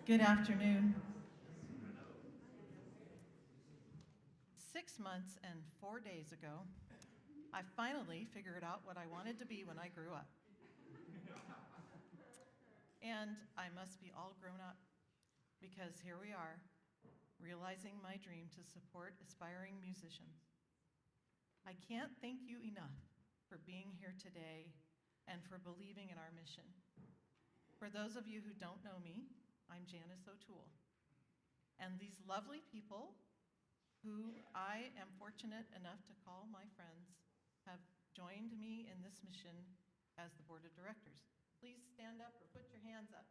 Good afternoon. 6 months and 4 days ago, I finally figured out what I wanted to be when I grew up. And I must be all grown up because here we are, realizing my dream to support aspiring musicians. I can't thank you enough for being here today and for believing in our mission. For those of you who don't know me, I'm Janice O'Toole. And these lovely people, who I am fortunate enough to call my friends, have joined me in this mission as the board of directors. Please stand up or put your hands up.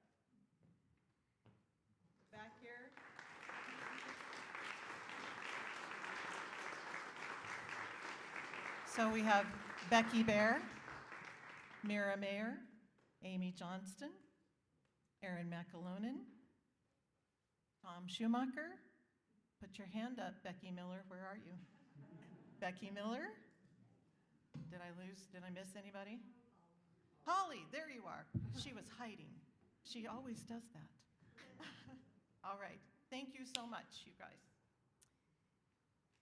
Back here. So we have Becky Bear, Mira Mayer, Amy Johnston, Aaron McAlonen, Tom Schumacher. Put your hand up, Becky Miller. Where are you? Becky Miller? Did I miss anybody? Holly, there you are. She was hiding. She always does that. All right. Thank you so much, you guys.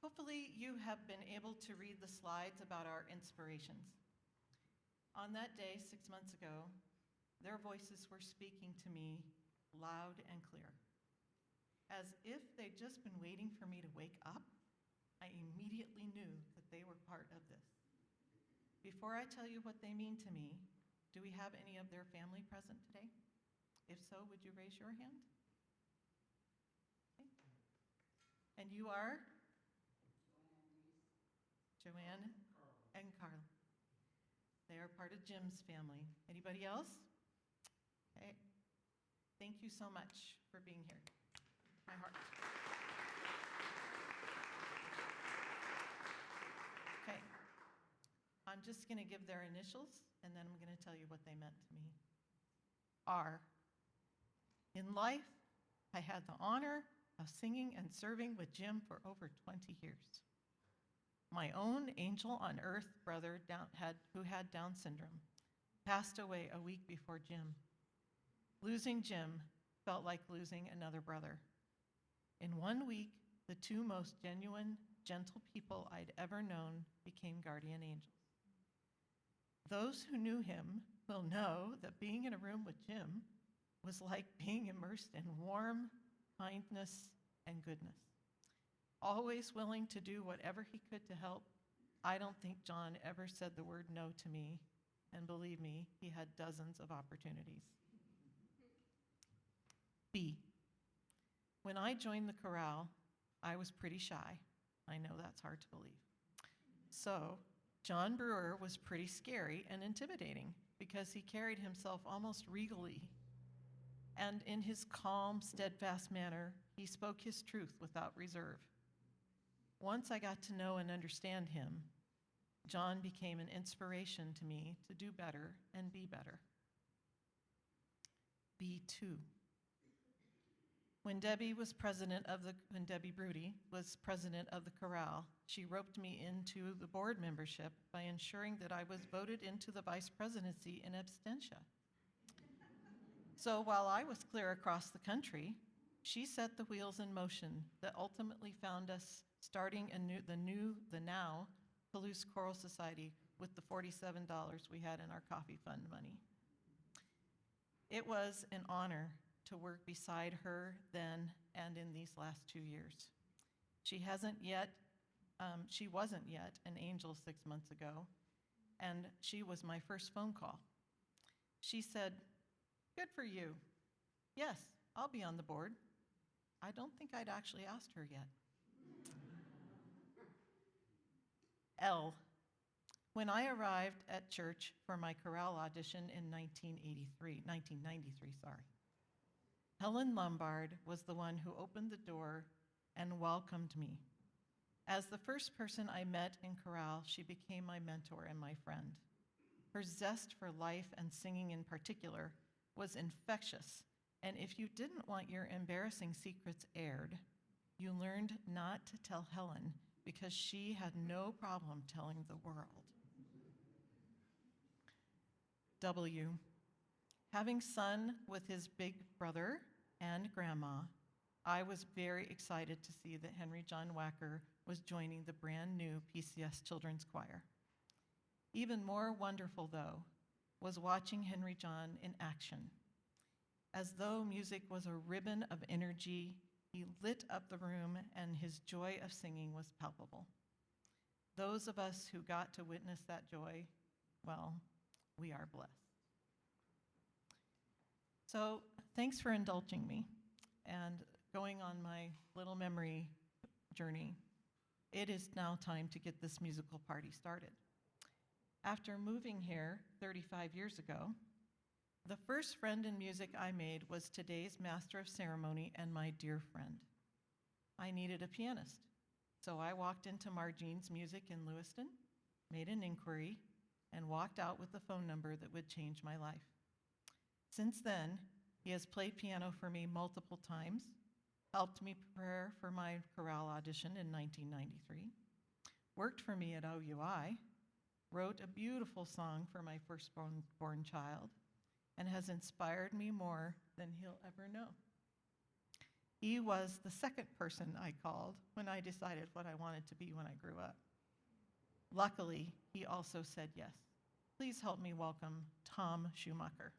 Hopefully you have been able to read the slides about our inspirations. On that day, 6 months ago, their voices were speaking to me loud and clear. As if they'd just been waiting for me to wake up, I immediately knew that they were part of this. Before I tell you what they mean to me, do we have any of their family present today? If so, would you raise your hand? Okay. And you are? Joanne and Carl. They are part of Jim's family. Anybody else? Okay. Thank you so much for being here. My heart. Okay. I'm just going to give their initials, and then I'm going to tell you what they meant to me. R. In life, I had the honor of singing and serving with Jim for over 20 years. My own angel on earth brother who had Down syndrome passed away a week before Jim. Losing Jim felt like losing another brother. In 1 week, the two most genuine, gentle people I'd ever known became guardian angels. Those who knew him will know that being in a room with Jim was like being immersed in warm kindness and goodness. Always willing to do whatever he could to help, I don't think John ever said the word no to me, and believe me, he had dozens of opportunities. B. When I joined the chorale, I was pretty shy. I know that's hard to believe. So, John Brewer was pretty scary and intimidating because he carried himself almost regally. And in his calm, steadfast manner, he spoke his truth without reserve. Once I got to know and understand him, John became an inspiration to me to do better and be better. B2. When Debbie Brody was president of the chorale, she roped me into the board membership by ensuring that I was voted into the vice presidency in absentia. So while I was clear across the country, she set the wheels in motion that ultimately found us starting the now Palouse Choral Society with the $47 we had in our coffee fund money. It was an honor to work beside her then and in these last 2 years. She wasn't yet an angel 6 months ago, and she was my first phone call. She said, "Good for you. Yes, I'll be on the board." I don't think I'd actually asked her yet. L. When I arrived at church for my chorale audition in 1993, Helen Lombard was the one who opened the door and welcomed me. As the first person I met in chorale, she became my mentor and my friend. Her zest for life and singing in particular was infectious, and if you didn't want your embarrassing secrets aired, you learned not to tell Helen because she had no problem telling the world. W. Having sung with his big brother and Grandma, I was very excited to see that Henry John Wacker was joining the brand new PCS Children's Choir. Even more wonderful, though, was watching Henry John in action. As though music was a ribbon of energy, he lit up the room and his joy of singing was palpable. Those of us who got to witness that joy, well, we are blessed. So thanks for indulging me and going on my little memory journey. It is now time to get this musical party started. After moving here 35 years ago, the first friend in music I made was today's master of ceremony and my dear friend. I needed a pianist, so I walked into Marjean's Music in Lewiston, made an inquiry, and walked out with the phone number that would change my life. Since then, he has played piano for me multiple times, helped me prepare for my chorale audition in 1993, worked for me at OUI, wrote a beautiful song for my firstborn child, and has inspired me more than he'll ever know. He was the second person I called when I decided what I wanted to be when I grew up. Luckily, he also said yes. Please help me welcome Tom Schumacher.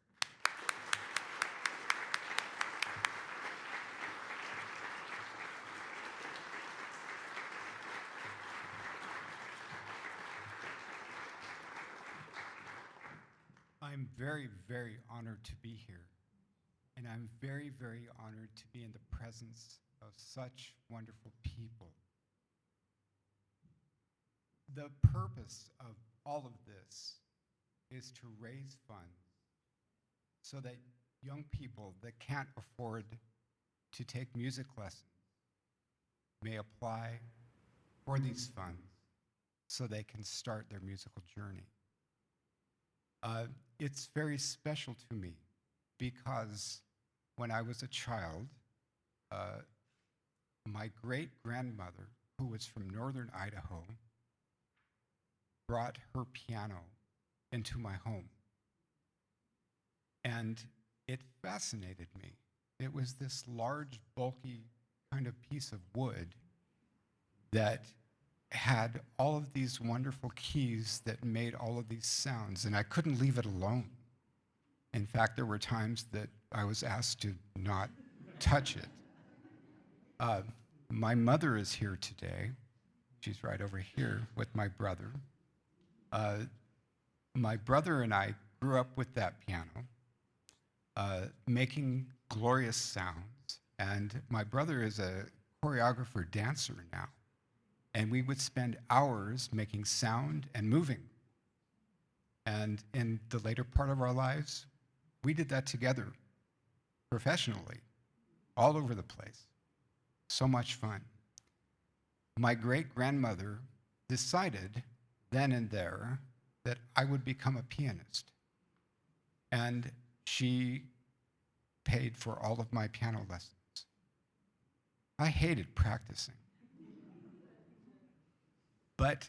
I'm very, very honored to be here. And I'm very, very honored to be in the presence of such wonderful people. The purpose of all of this is to raise funds so that young people that can't afford to take music lessons may apply for these funds so they can start their musical journey. It's very special to me because when I was a child, my great-grandmother, who was from northern Idaho, brought her piano into my home. And it fascinated me. It was this large, bulky kind of piece of wood that had all of these wonderful keys that made all of these sounds, and I couldn't leave it alone. In fact, there were times that I was asked to not touch it. My mother is here today. She's right over here with my brother. My brother and I grew up with that piano, making glorious sounds, and my brother is a choreographer dancer now. And we would spend hours making sound and moving. And in the later part of our lives, we did that together professionally, all over the place. So much fun. My great-grandmother decided then and there that I would become a pianist. And she paid for all of my piano lessons. I hated practicing. But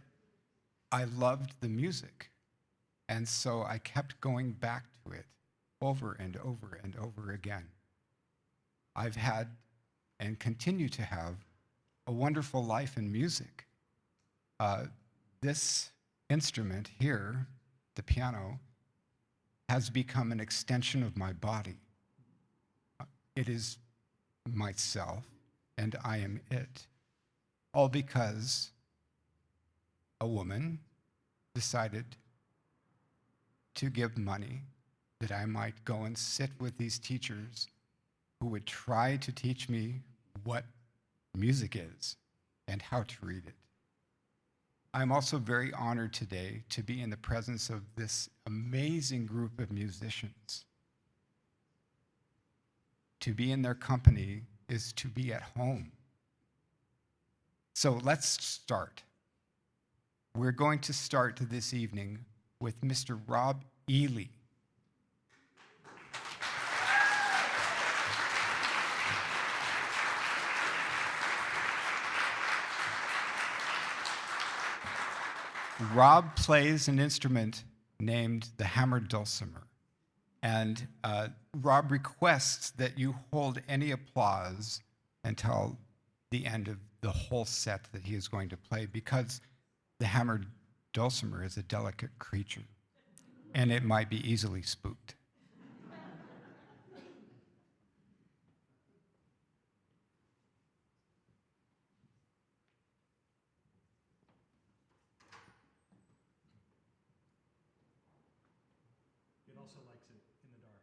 I loved the music, and so I kept going back to it over and over and over again. I've had and continue to have a wonderful life in music. This instrument here, the piano, has become an extension of my body. It is myself, and I am it, all because a woman decided to give money that I might go and sit with these teachers who would try to teach me what music is and how to read it. I'm also very honored today to be in the presence of this amazing group of musicians. To be in their company is to be at home. So let's start. We're going to start this evening with Mr. Rob Ely. Rob plays an instrument named the hammered dulcimer. And Rob requests that you hold any applause until the end of the whole set that he is going to play, because the hammered dulcimer is a delicate creature and it might be easily spooked. It also likes it in the dark.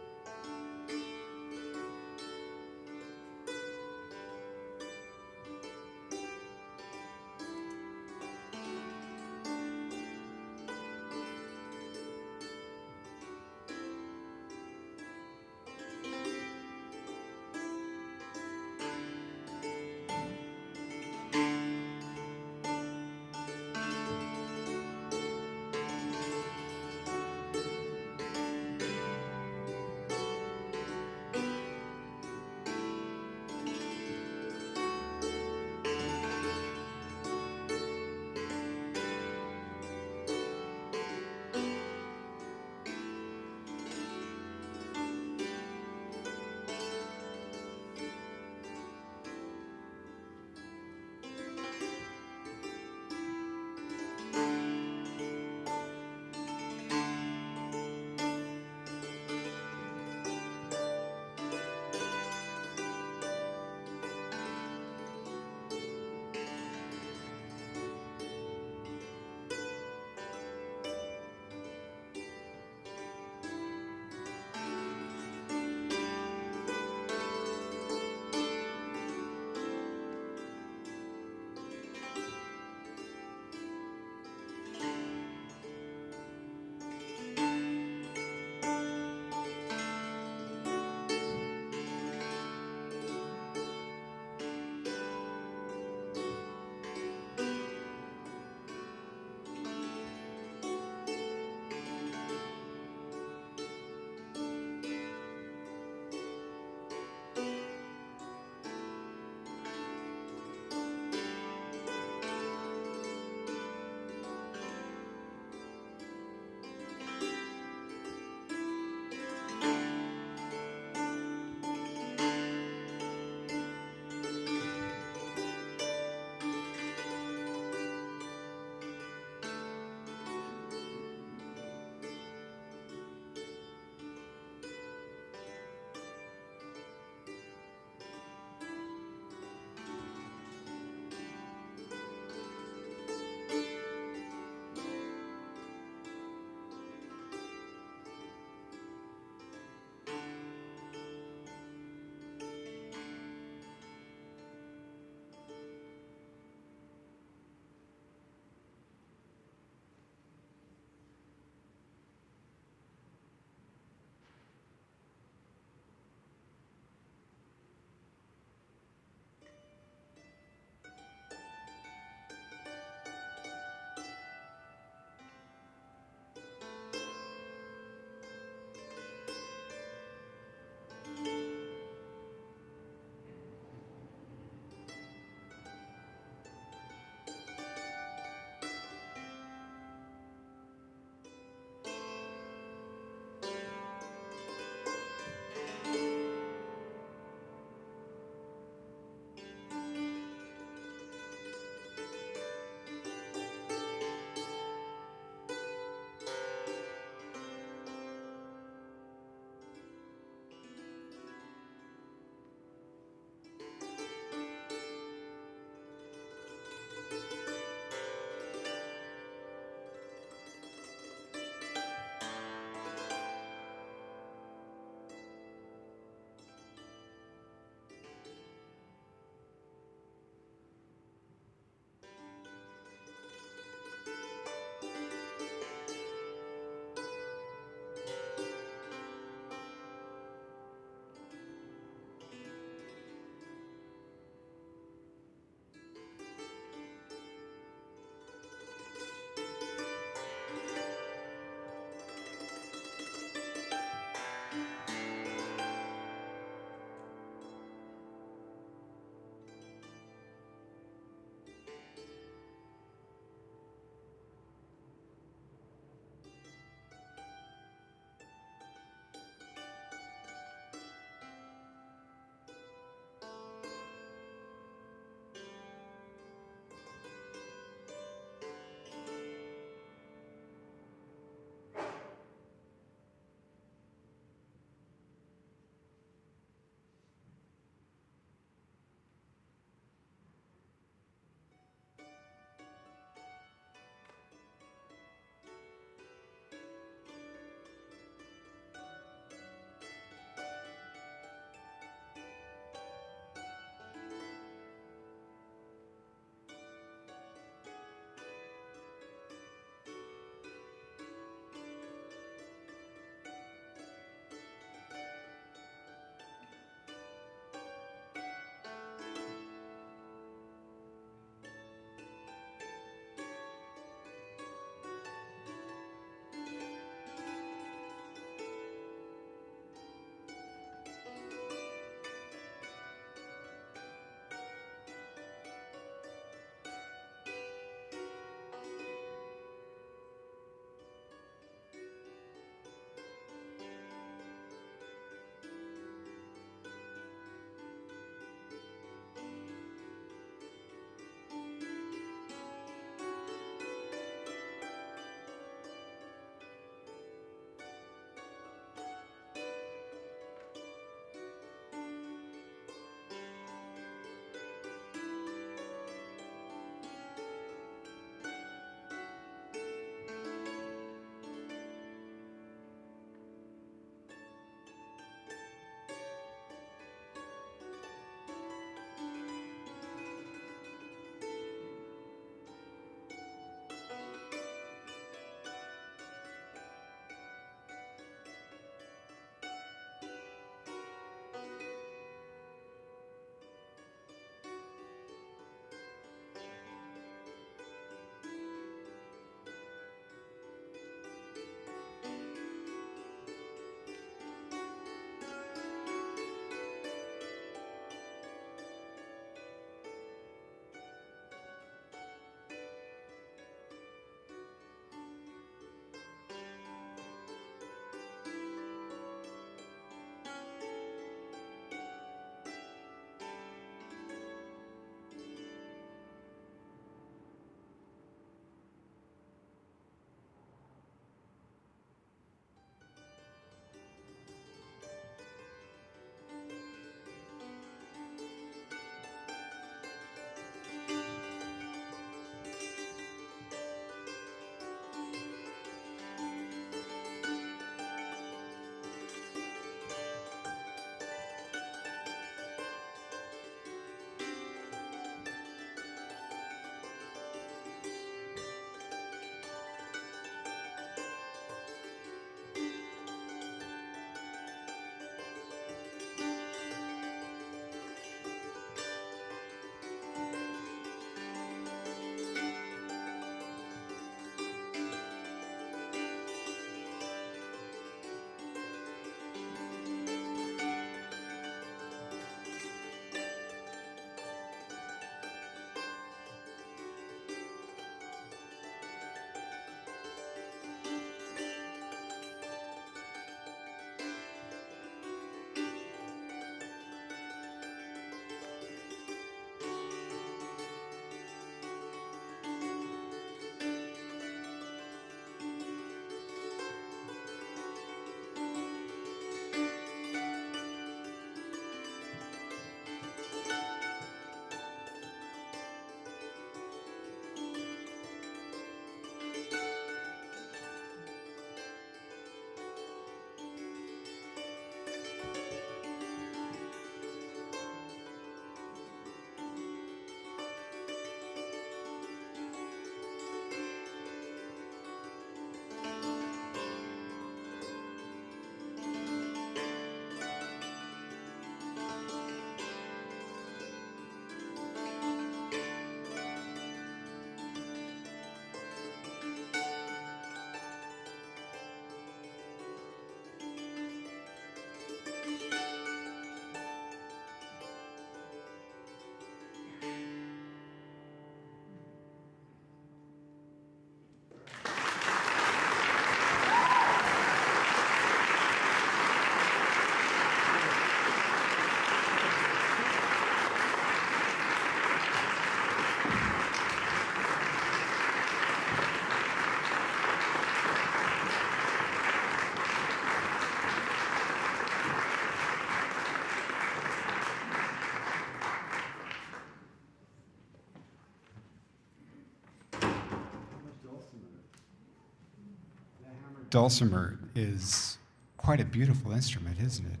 dulcimer is quite a beautiful instrument, isn't it?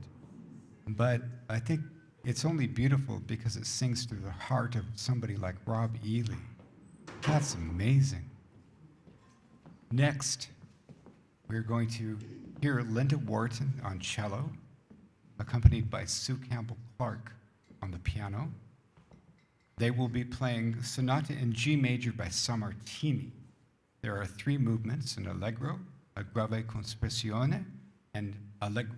But I think it's only beautiful because it sings through the heart of somebody like Rob Ely. That's amazing. Next, we're going to hear Linda Wharton on cello, accompanied by Sue Campbell Clark on the piano. They will be playing Sonata in G major by Sammartini. There are 3 movements, an allegro, a grave con espressione, and allegro.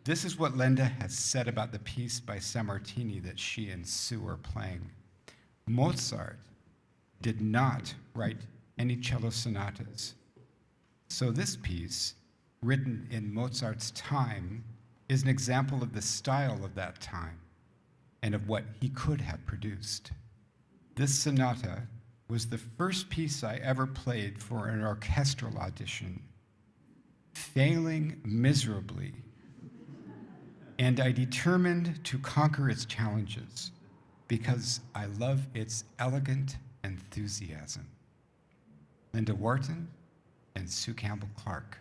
This is what Linda has said about the piece by Sammartini that she and Sue are playing. Mozart did not write any cello sonatas. So this piece, written in Mozart's time, is an example of the style of that time and of what he could have produced. This sonata was the first piece I ever played for an orchestral audition, failing miserably, and I determined to conquer its challenges because I love its elegant enthusiasm. Linda Wharton and Sue Campbell Clark.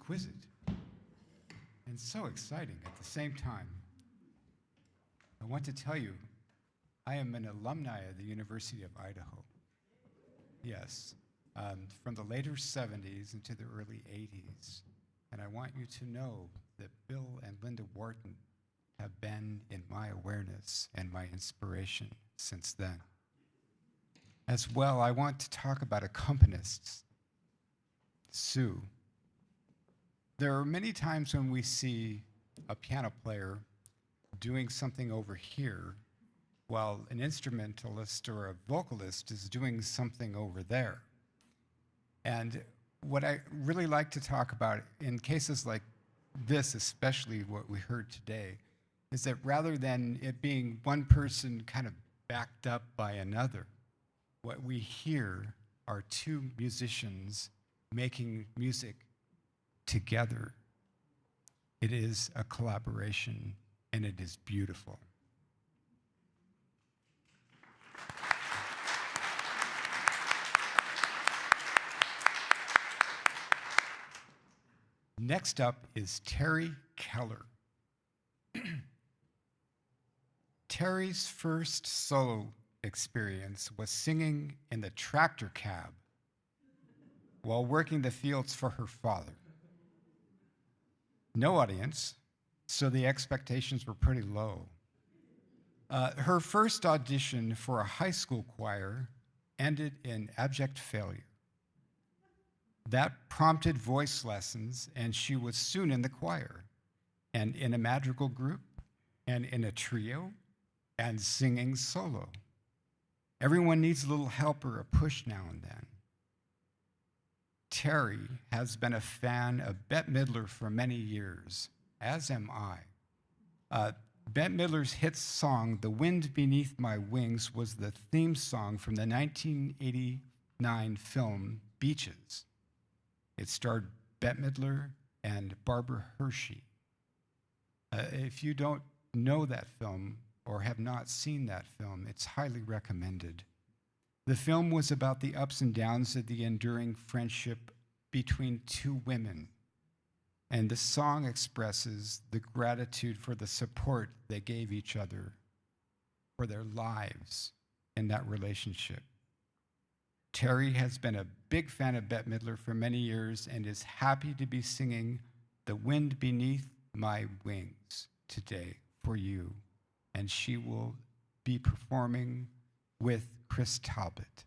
exquisite and so exciting at the same time. I want to tell you, I am an alumni of the University of Idaho. Yes, from the later 70s into the early 80s. And I want you to know that Bill and Linda Wharton have been in my awareness and my inspiration since then. As well, I want to talk about accompanists. Sue. There are many times when we see a piano player doing something over here while an instrumentalist or a vocalist is doing something over there. And what I really like to talk about in cases like this, especially what we heard today, is that rather than it being one person kind of backed up by another, what we hear are two musicians making music together. It is a collaboration, and it is beautiful. Next up is Terry Keller. Terry's first solo experience was singing in the tractor cab while working the fields for her father. No audience, so the expectations were pretty low. Her first audition for a high school choir ended in abject failure. That prompted voice lessons, and she was soon in the choir, and in a madrigal group, and in a trio, and singing solo. Everyone needs a little help or a push now and then. Terry has been a fan of Bette Midler for many years, as am I. Bette Midler's hit song, "The Wind Beneath My Wings," was the theme song from the 1989 film Beaches. It starred Bette Midler and Barbara Hershey. If you don't know that film or have not seen that film, it's highly recommended. The film was about the ups and downs of the enduring friendship between two women. And the song expresses the gratitude for the support they gave each other for their lives in that relationship. Terry has been a big fan of Bette Midler for many years and is happy to be singing "The Wind Beneath My Wings" today for you. And she will be performing with Chris Talbot.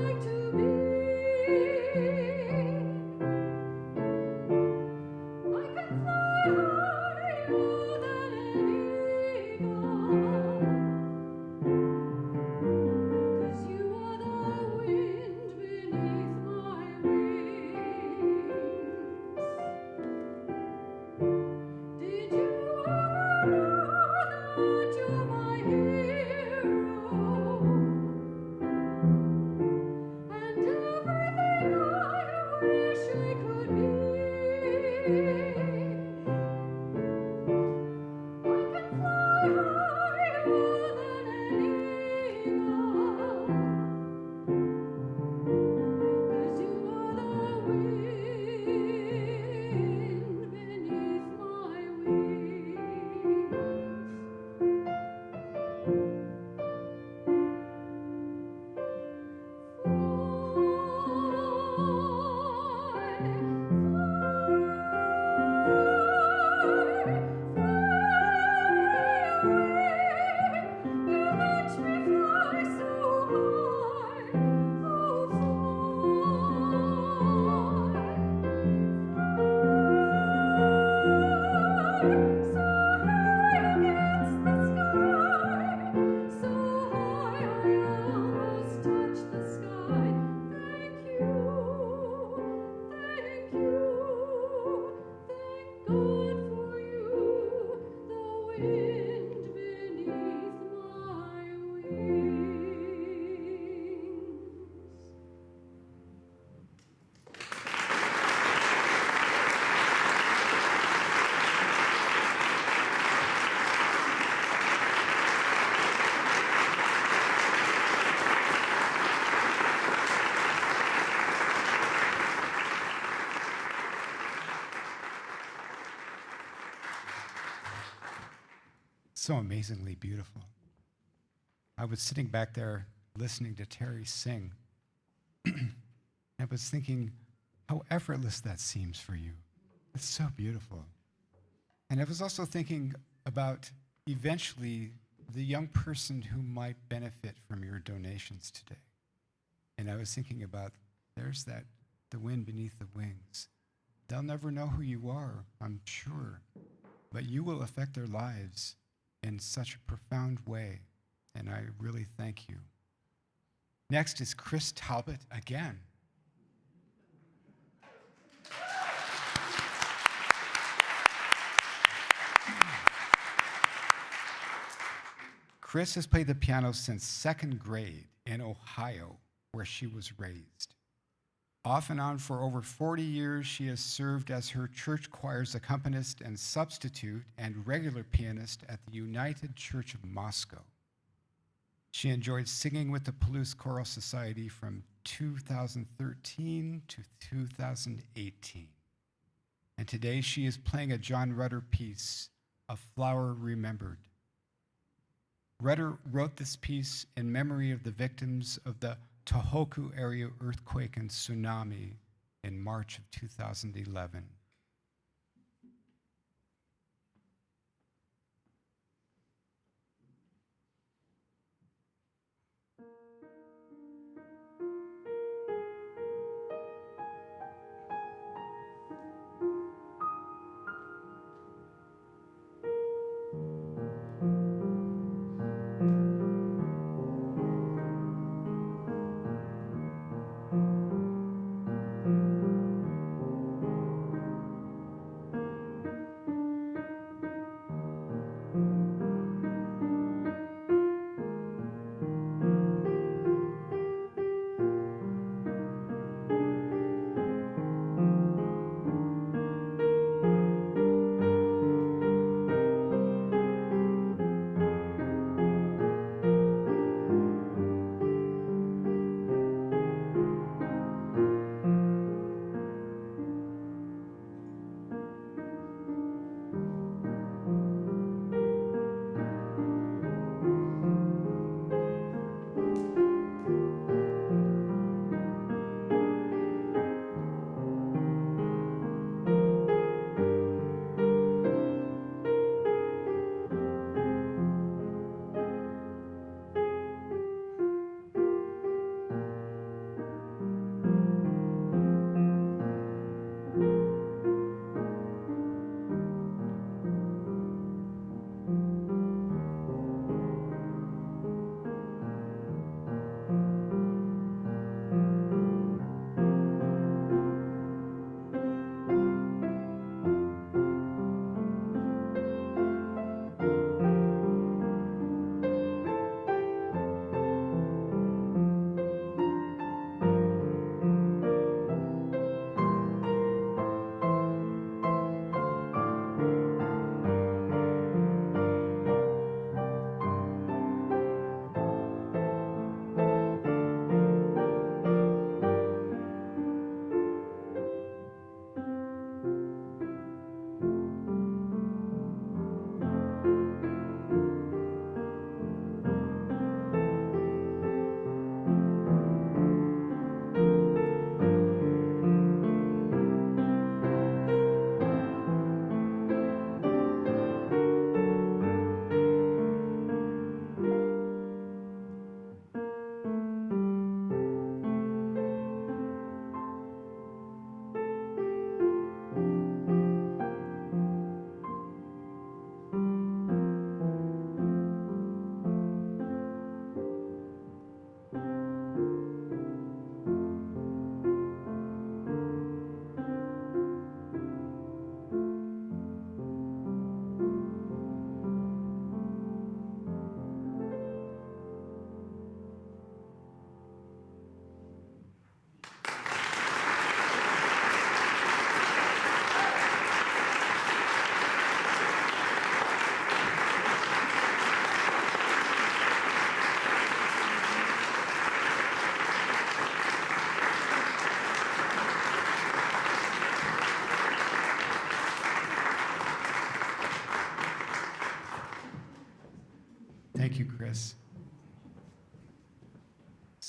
like to be. I can fly higher than an eagle, 'cause you are the wind beneath my wings. Did you ever know that you're my hero? And everything I wish I could be. I can fly higher than an eagle, 'cause you are the wind beneath my wings. So amazingly beautiful. I was sitting back there listening to Terry sing. I was thinking how effortless that seems for you. It's so beautiful. And I was also thinking about eventually the young person who might benefit from your donations today. And I was thinking about there's that, the wind beneath the wings. They'll never know who you are, I'm sure, but you will affect their lives in such a profound way, and I really thank you. Next is Chris Talbot again. Chris has played the piano since second grade in Ohio, where she was raised. Off and on for over 40 years, she has served as her church choir's accompanist and substitute and regular pianist at the United Church of Moscow. She enjoyed singing with the Palouse Choral Society from 2013 to 2018. And today she is playing a John Rutter piece, A Flower Remembered. Rutter wrote this piece in memory of the victims of the Tohoku area earthquake and tsunami in March of 2011.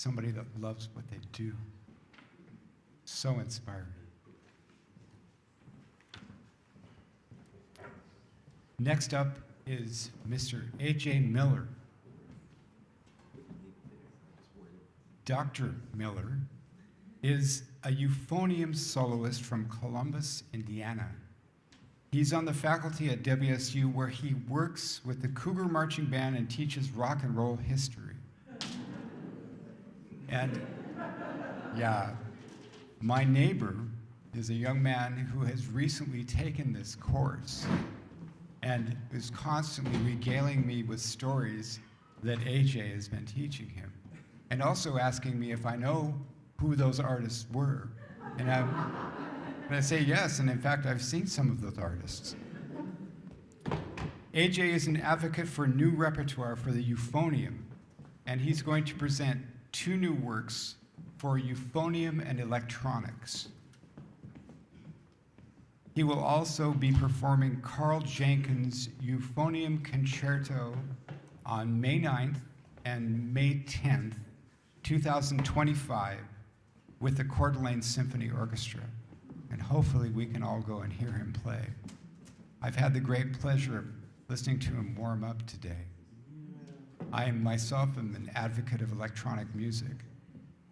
somebody that loves what they do. So inspiring. Next up is Mr. A.J. Miller. Dr. Miller is a euphonium soloist from Columbus, Indiana. He's on the faculty at WSU where he works with the Cougar Marching Band and teaches rock and roll history. And yeah, my neighbor is a young man who has recently taken this course and is constantly regaling me with stories that AJ has been teaching him, and also asking me if I know who those artists were. And I say yes, and in fact, I've seen some of those artists. AJ is an advocate for new repertoire for the euphonium, and he's going to present 2 new works for euphonium and electronics. He will also be performing Carl Jenkins' Euphonium Concerto on May 9th and May 10th, 2025, with the Coeur d'Alene Symphony Orchestra. And hopefully we can all go and hear him play. I've had the great pleasure of listening to him warm up today. I myself am an advocate of electronic music,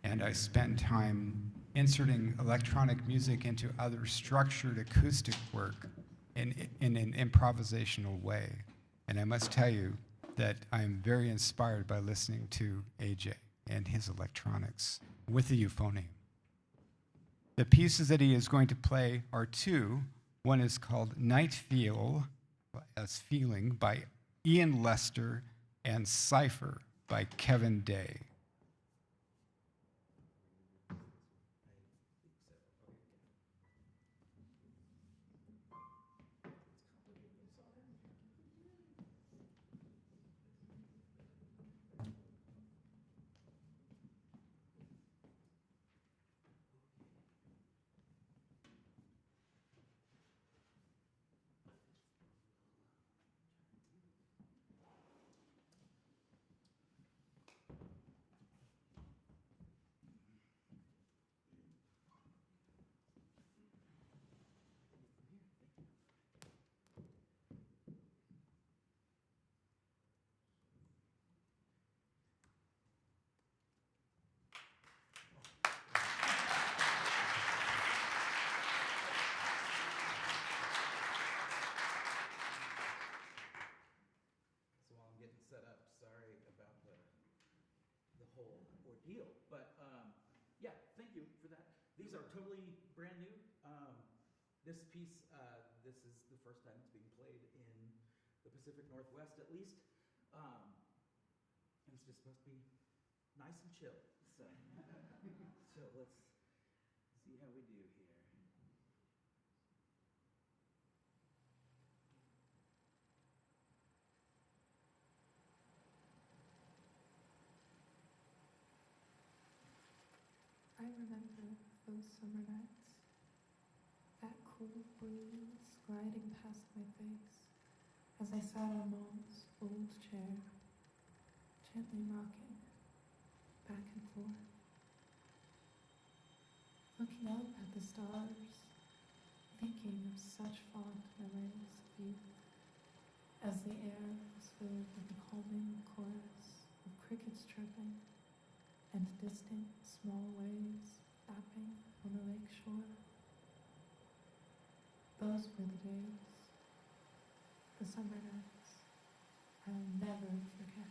and I spend time inserting electronic music into other structured acoustic work in an improvisational way. And I must tell you that I am very inspired by listening to AJ and his electronics with the euphonium. The pieces that he is going to play are 2. One is called Night Feel, as Feeling, by Ian Lester, and Cipher by Kevin Day. So while I'm getting set up, sorry about the whole ordeal. But yeah, thank you for that. These are totally brand new. This piece, this is the first time it's being played in the Pacific Northwest, at least. And it's just supposed to be nice and chill. So, so let's see how we do here. I remember those summer nights, that cool breeze gliding past my face as I sat on Mom's old chair, gently rocking back and forth, looking up at the stars, thinking of such fond memories of youth, as the air was filled with the calming chorus of crickets chirping and distant small waves lapping on the lake shore. Those were the days, the summer nights I'll never forget.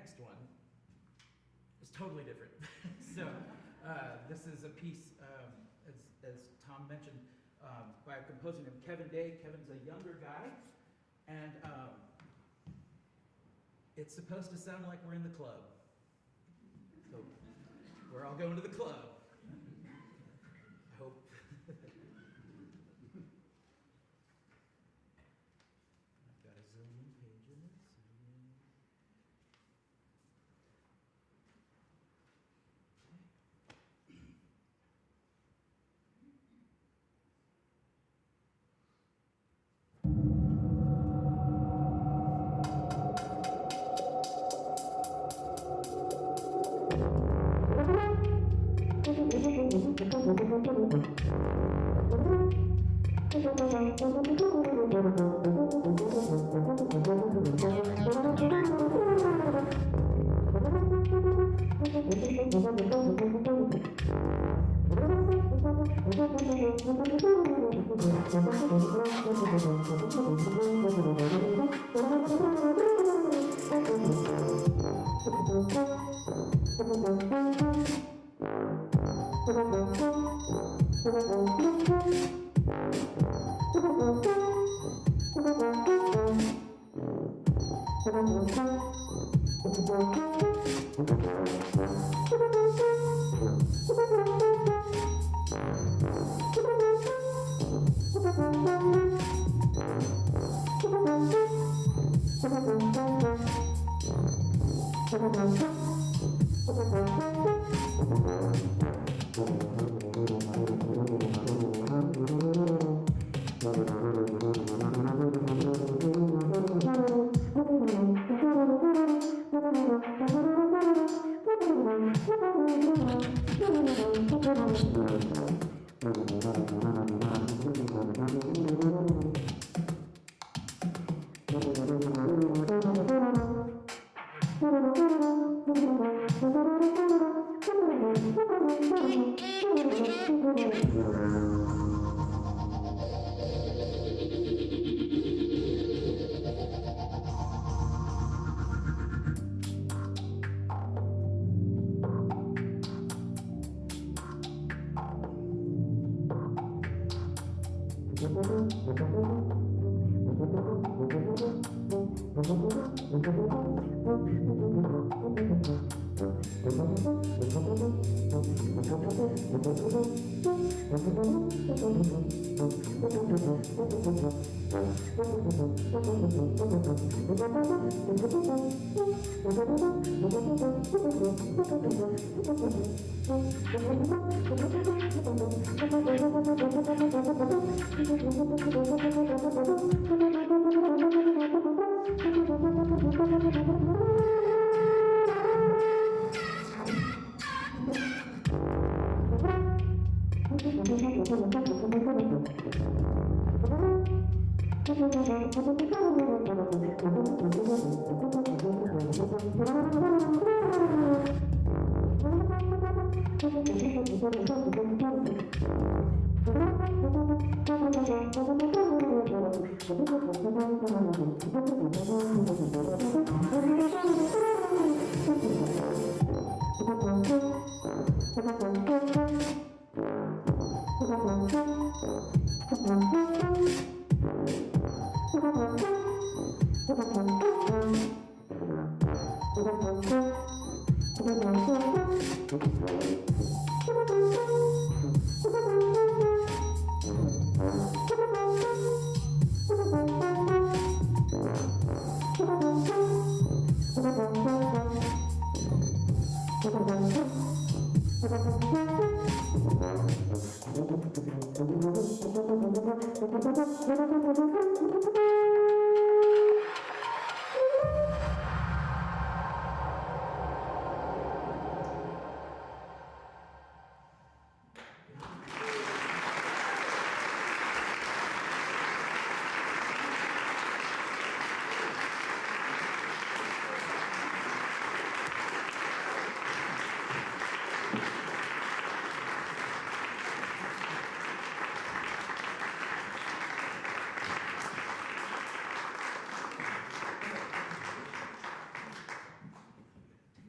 next one is totally different. So this is a piece, as Tom mentioned, by a composer named Kevin Day. Kevin's a younger guy, and it's supposed to sound like we're in the club. So we're all going to the club. I hope. I've got a zillion pages.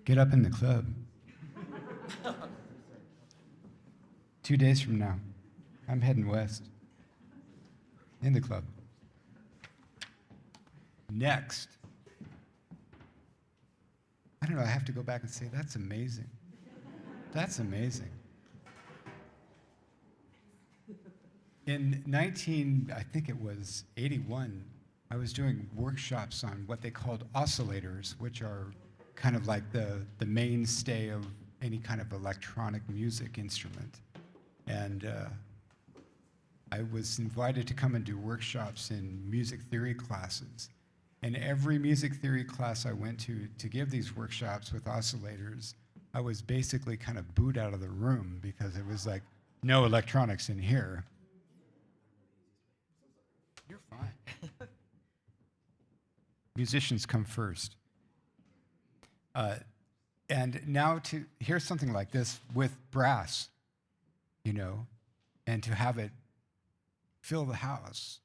Get up in the club. 2 days from now, I'm heading west. In the club. Next. I don't know, I have to go back and say, that's amazing. That's amazing. In I think it was 81, I was doing workshops on what they called oscillators, which are kind of like the mainstay of any kind of electronic music instrument. And I was invited to come and do workshops in music theory classes. And every music theory class I went to give these workshops with oscillators, I was basically kind of booed out of the room because it was like, no electronics in here. You're fine. Musicians come first. And now to hear something like this with brass, you know, and to have it fill the house,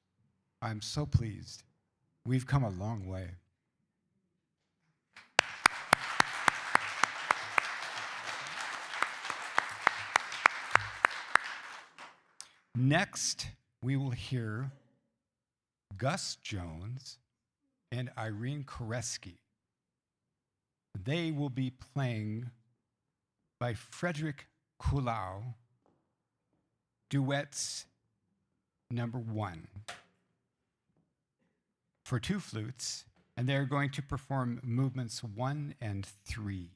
I'm so pleased. We've come a long way. Next, we will hear Gus Jones and Irene Koreski. They will be playing by Frederick Kulau, duets number 1 for 2 flutes, and they're going to perform movements 1 and 3.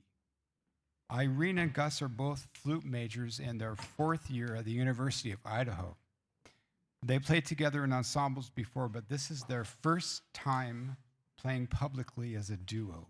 Irene and Gus are both flute majors in their 4th year at the University of Idaho. They played together in ensembles before, but this is their first time playing publicly as a duo.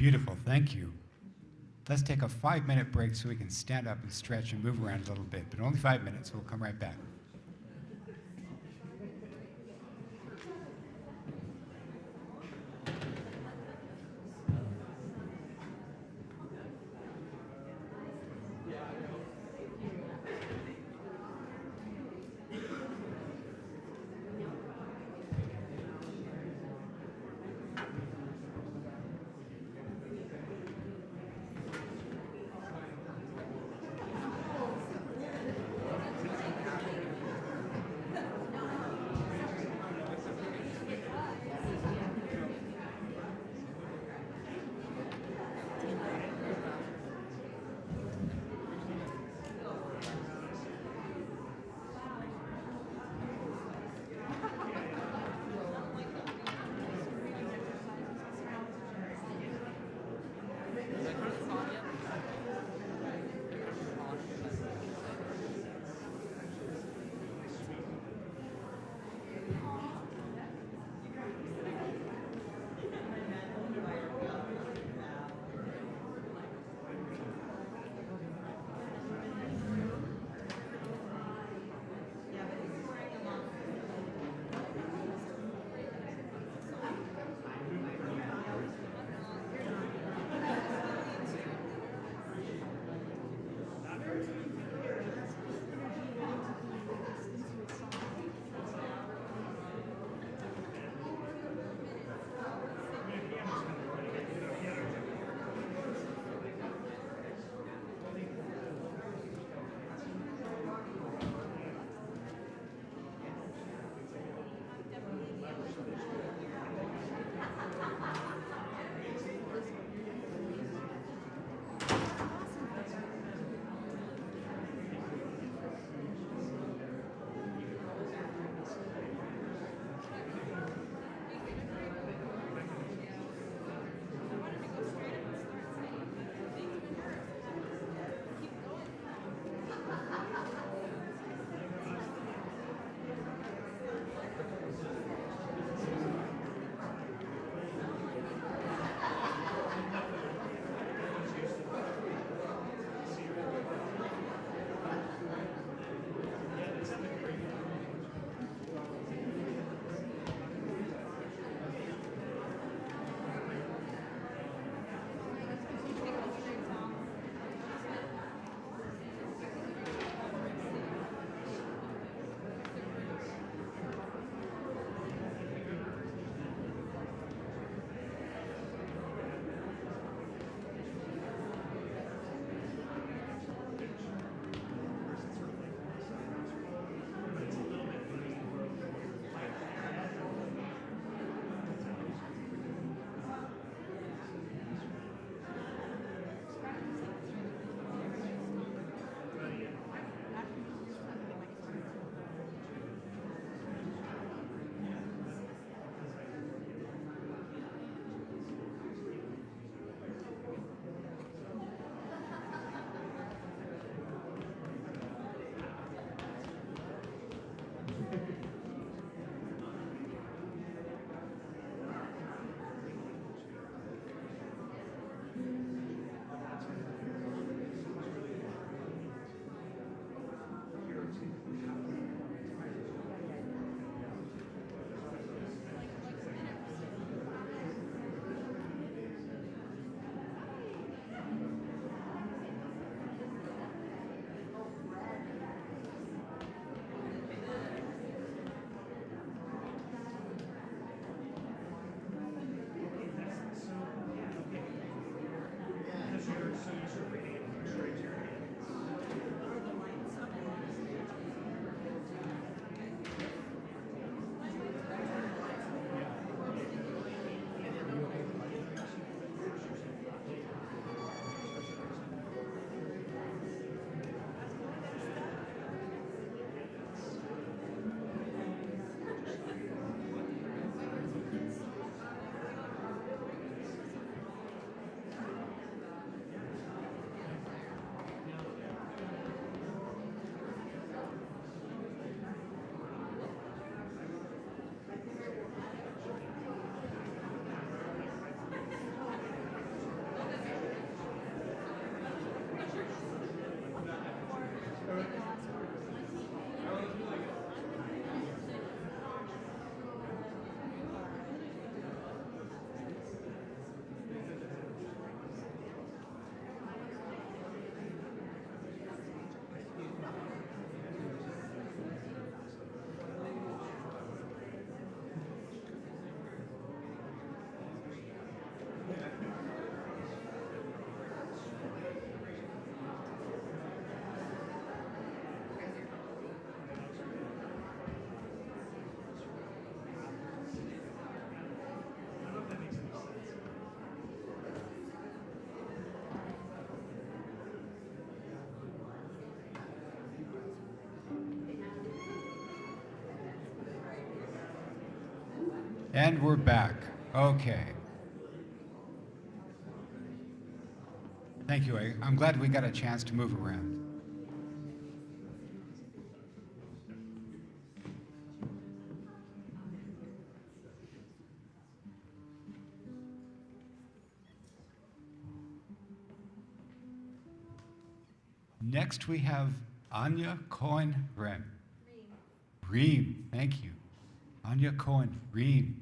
Beautiful, thank you. Let's take a 5-minute break so we can stand up and stretch and move around a little bit, but only 5 minutes. We'll come right back. And we're back. Okay. Thank you. I'm glad we got a chance to move around. Next, we have Anya Cohen-Rehm. Rehm, thank you. Anya Cohen-Rehm.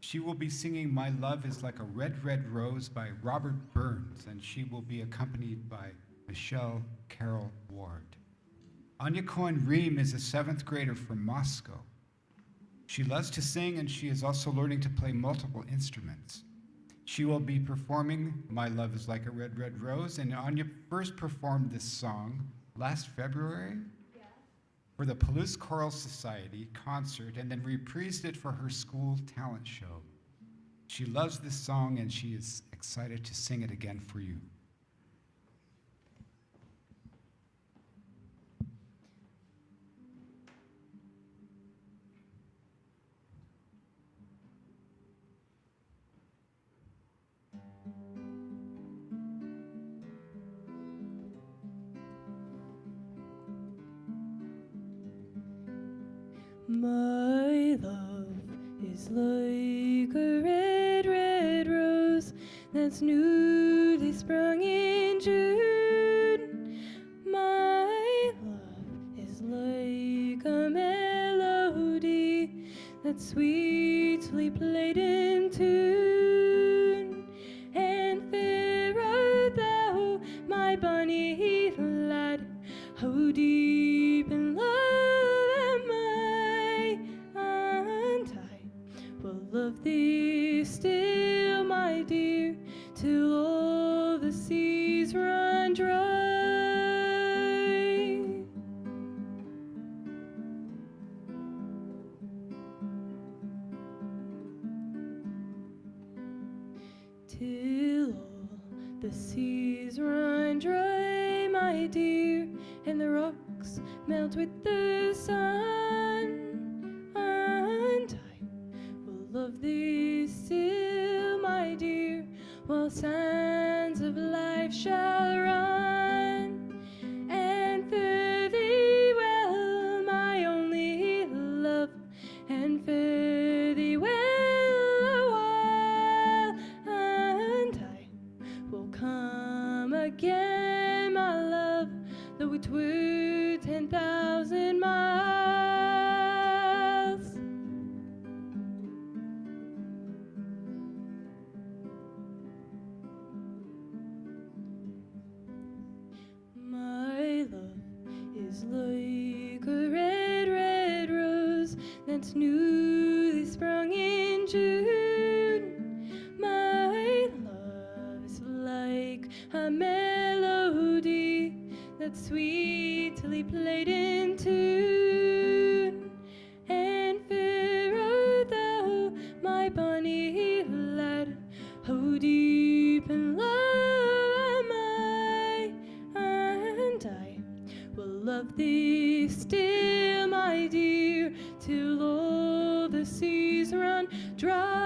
She will be singing My Love is Like a Red, Red Rose by Robert Burns, and she will be accompanied by Michelle Carol Ward. Anya Cohen-Rehm is a 7th grader from Moscow. She loves to sing, and she is also learning to play multiple instruments. She will be performing My Love is Like a Red, Red Rose, and Anya first performed this song last February for the Palouse Choral Society concert, and then reprised it for her school talent show. She loves this song, and she is excited to sing it again for you. My love is like a red, red rose that's newly sprung in June. My love is like a melody that's sweetly played in tune. And fair art thou, my bonny lad, how deep in love love thee still, my dear, till all the seas run dry. Till all the seas run dry, my dear, and the rocks melt with the sun. Love thee still, my dear, while sands of life shall run. And fare thee well, my only love, and fare thee well a while, and I will come again, my love, though it were 10,000 miles. Like a red, red rose that's newly sprung in June. My love is like a melody that's sweetly played in tune. And fair art thou, my bonny lad, how deep in love am I, and I will love thee still, my dear, till all the seas run dry.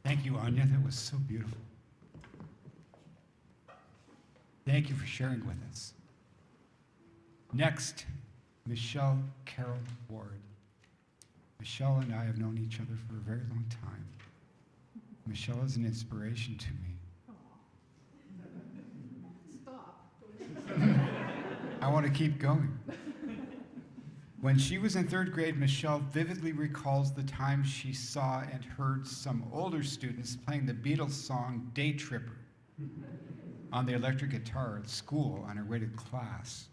Thank you, Anya. That was so beautiful. Thank you for sharing with us. Next, Michelle Carol Ward. Michelle and I have known each other for a very long time. Michelle is an inspiration to me. Stop. I want to keep going. When she was in 3rd grade, Michelle vividly recalls the time she saw and heard some older students playing the Beatles song Day Tripper on the electric guitar at school on her way to class.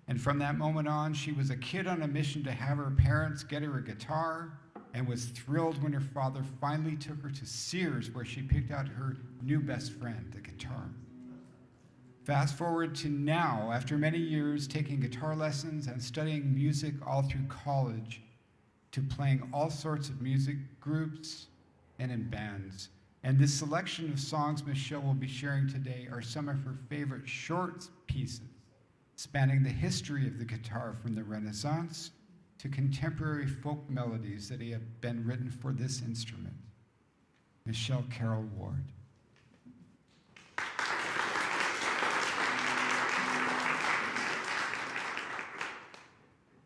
And from that moment on, she was a kid on a mission to have her parents get her a guitar, and was thrilled when her father finally took her to Sears, where she picked out her new best friend, the guitar. Fast forward to now, after many years taking guitar lessons and studying music all through college, to playing all sorts of music groups and in bands. And this selection of songs Michelle will be sharing today are some of her favorite short pieces, spanning the history of the guitar from the Renaissance to contemporary folk melodies that have been written for this instrument. Michelle Carroll Ward.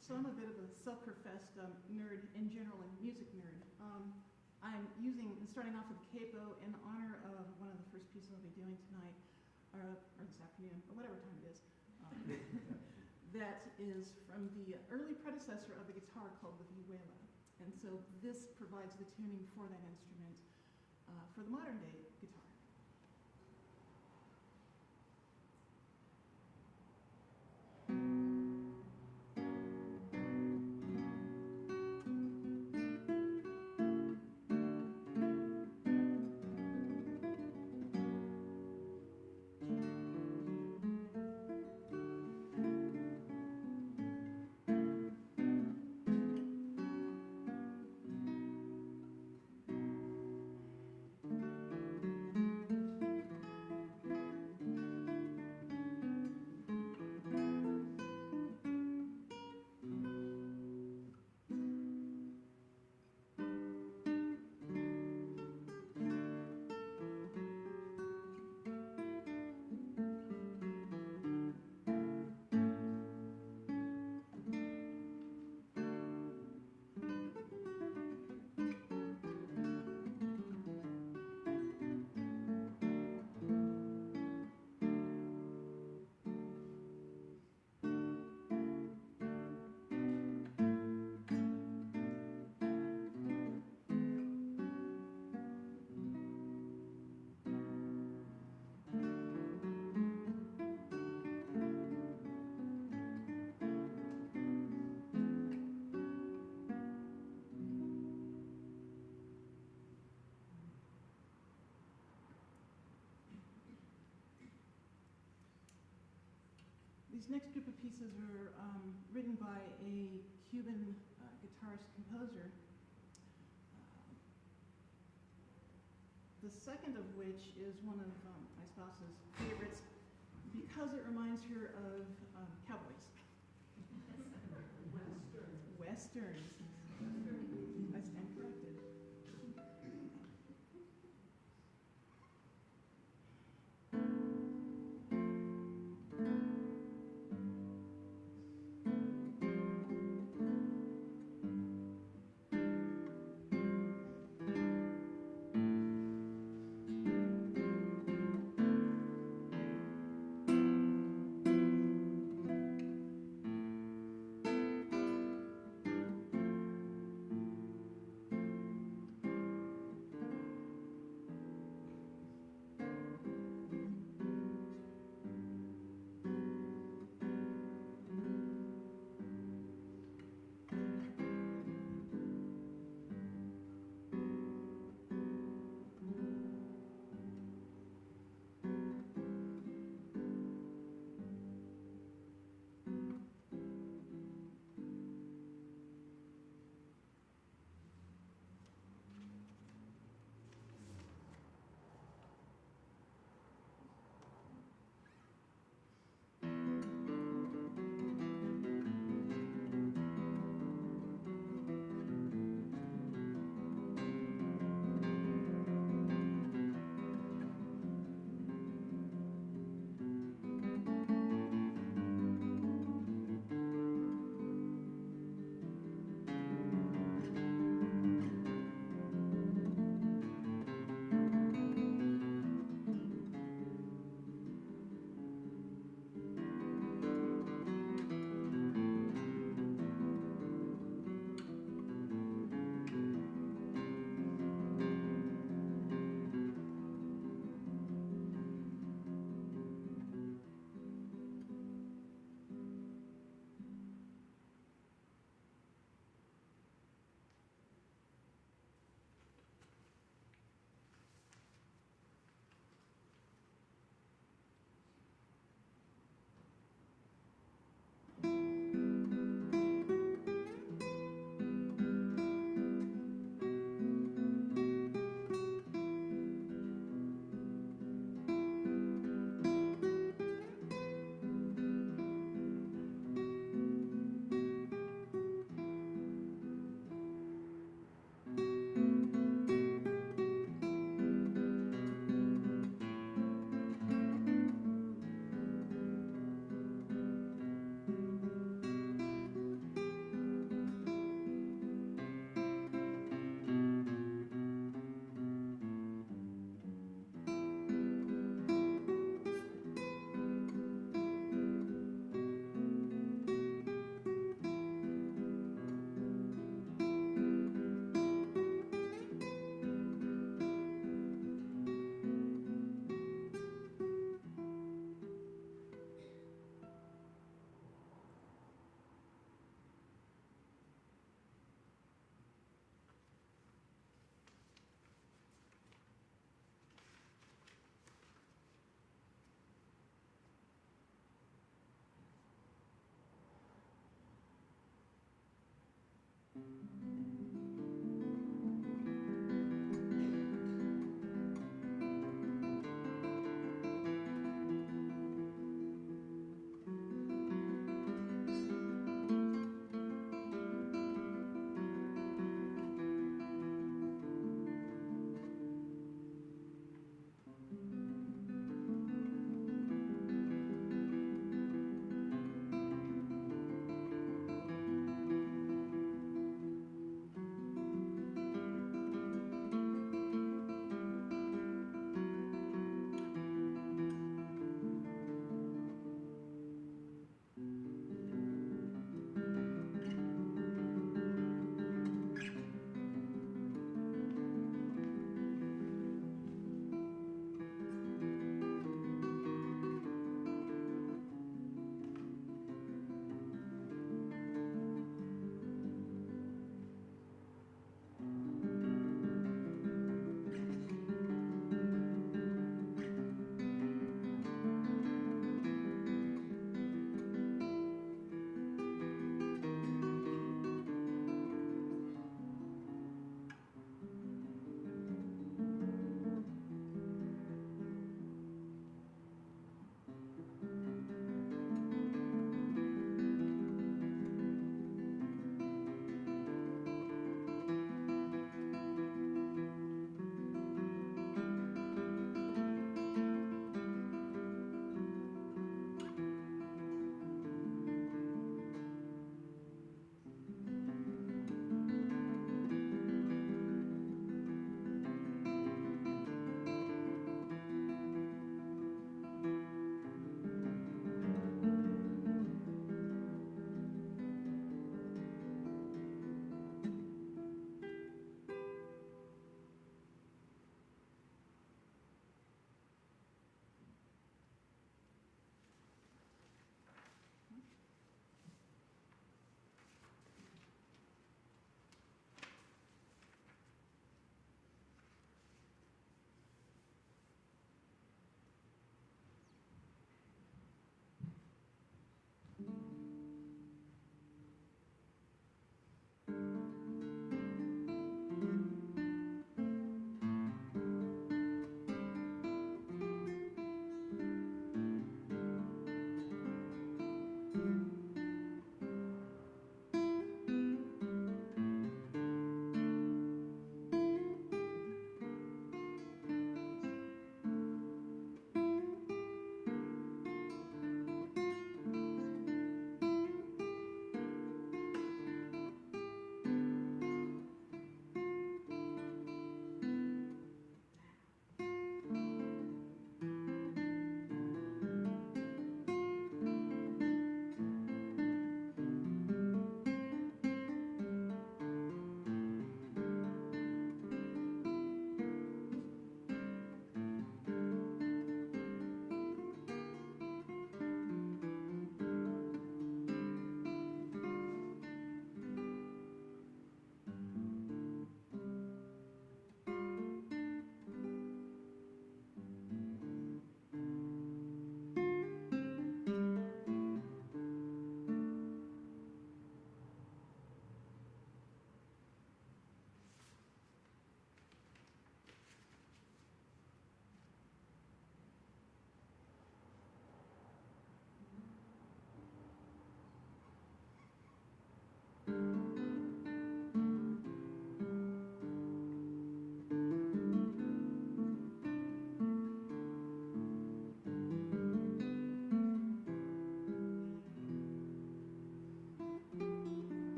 So I'm a bit of a self-professed nerd in general and music nerd. I'm starting off with capo in honor of one of the first pieces I'll be doing tonight, or this afternoon, or whatever time it is. That is from the early predecessor of the guitar called the vihuela. And so this provides the tuning for that instrument for the modern day guitar. These next group of pieces are written by a Cuban guitarist-composer. The second of which is one of my spouse's favorites because it reminds her of cowboys. Westerns. I stand corrected.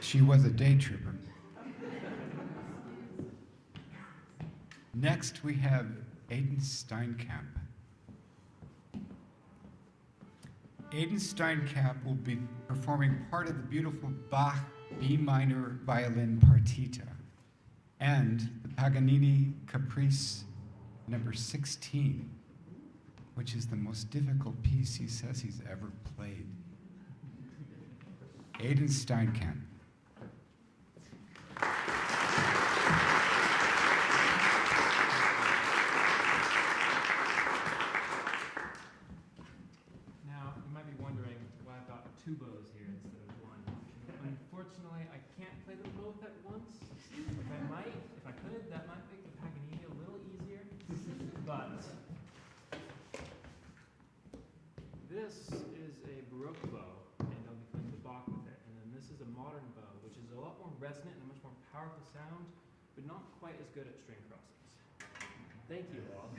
She was a day tripper. Next, we have Aiden Steinkamp. Aiden Steinkamp will be performing part of the beautiful Bach B minor violin partita and the Paganini Caprice number 16, which is the most difficult piece he says he's ever played. Aiden Steinkamp. Now, you might be wondering why I've got two bows here instead of one. Unfortunately, I can't play them both at once. If I could, that might make the Paganini a little easier. But this is a Baroque bow, and I'll be playing the Bach with it. And then this is a modern bow, which is a lot more resonant and a much more powerful sound, but not quite as good at string crossings. Thank you all.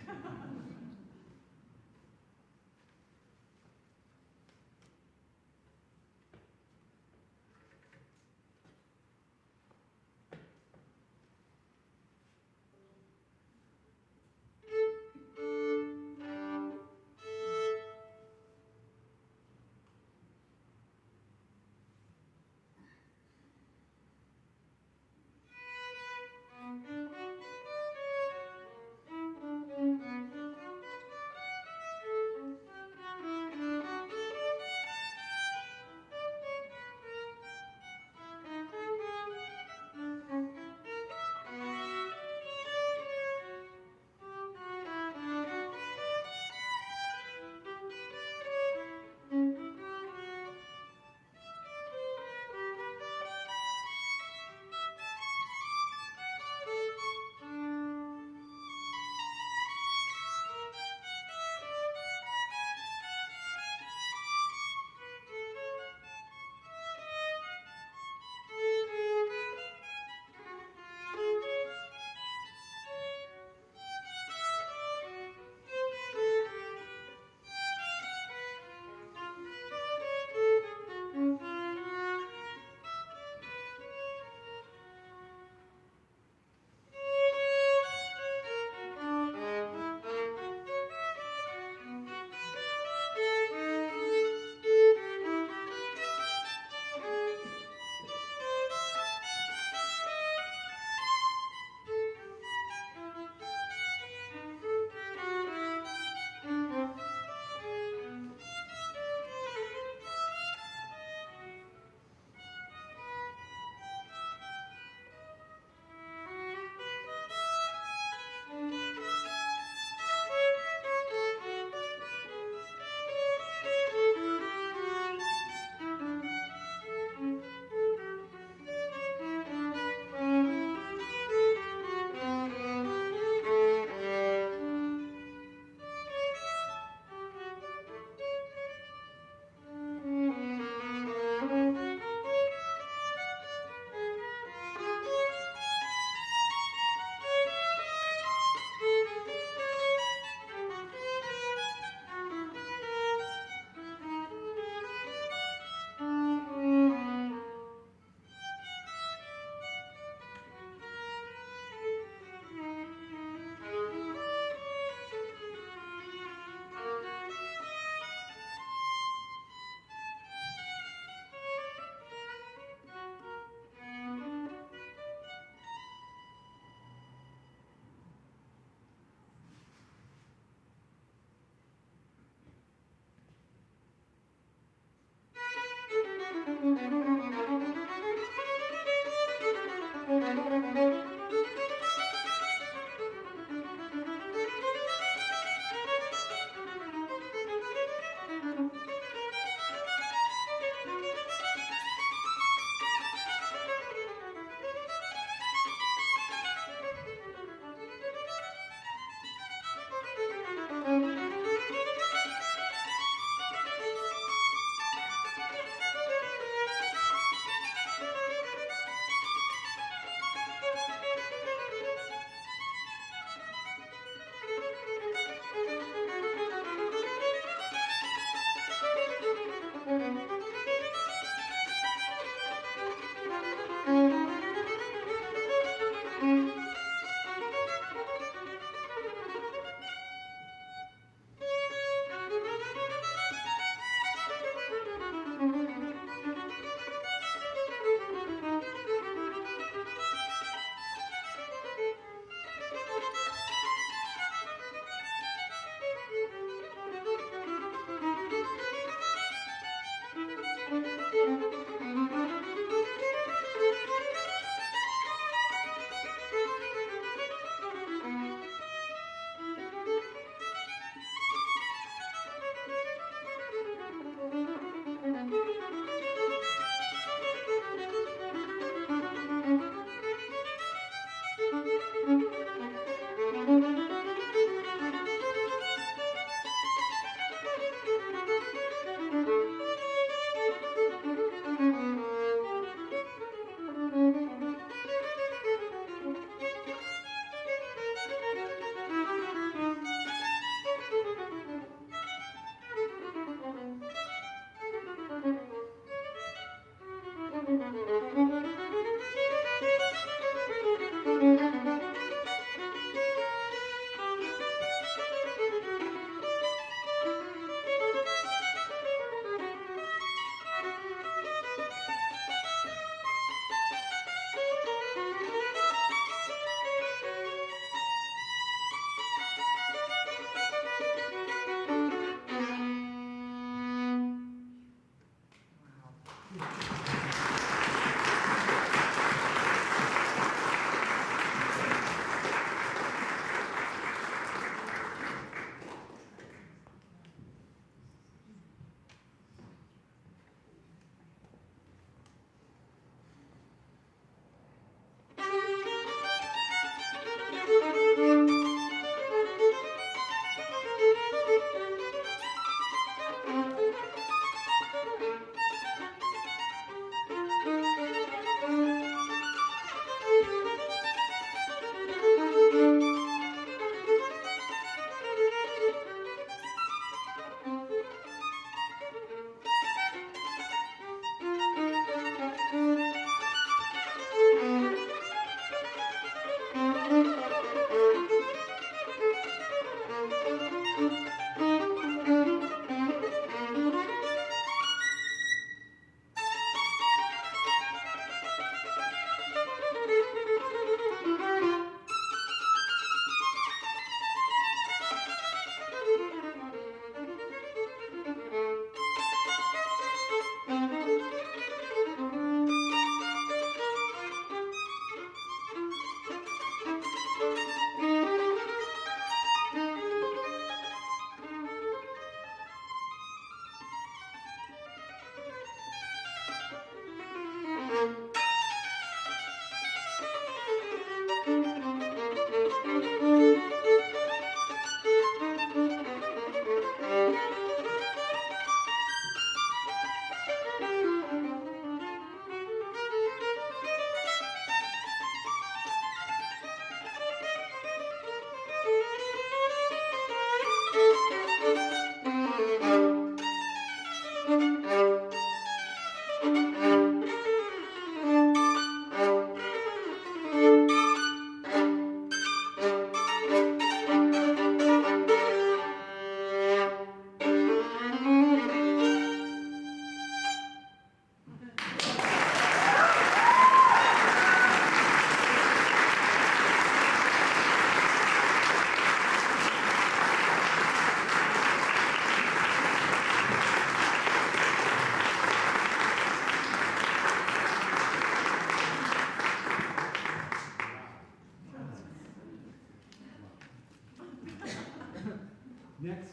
Next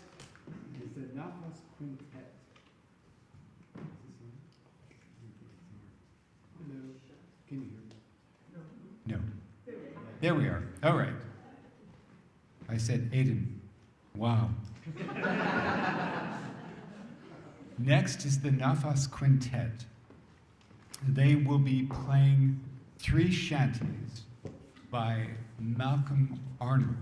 is the Nafas Quintet. Hello. Can you hear me? No. There we are. All right. I said Aiden. Wow. Next is the Nafas Quintet. They will be playing 3 shanties by Malcolm Arnold.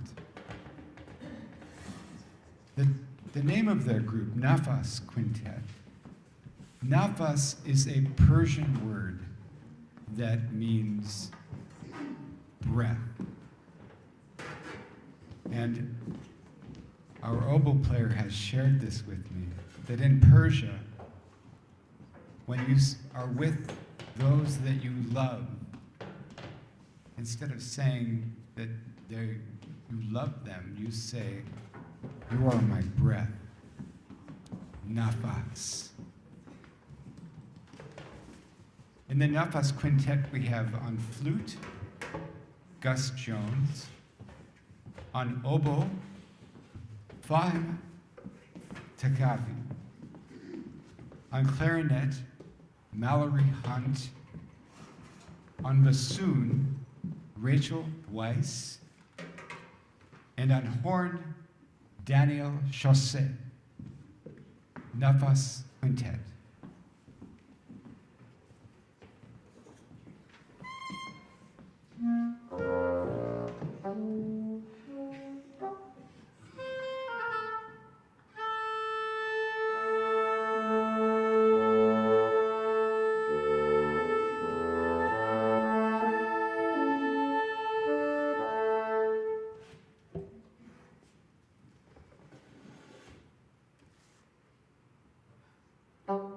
The name of their group, Nafas Quintet. Nafas is a Persian word that means breath. And our oboe player has shared this with me, that in Persia, when you are with those that you love, instead of saying that you love them, you say, "You are my breath." Nafas. In the Nafas Quintet, we have on flute, Gus Jones, on oboe, Fahim Takavi, on clarinet, Mallory Hunt, on bassoon, Rachel Weiss, and on horn, Daniel Chausset. Nafas Quintet. Oh.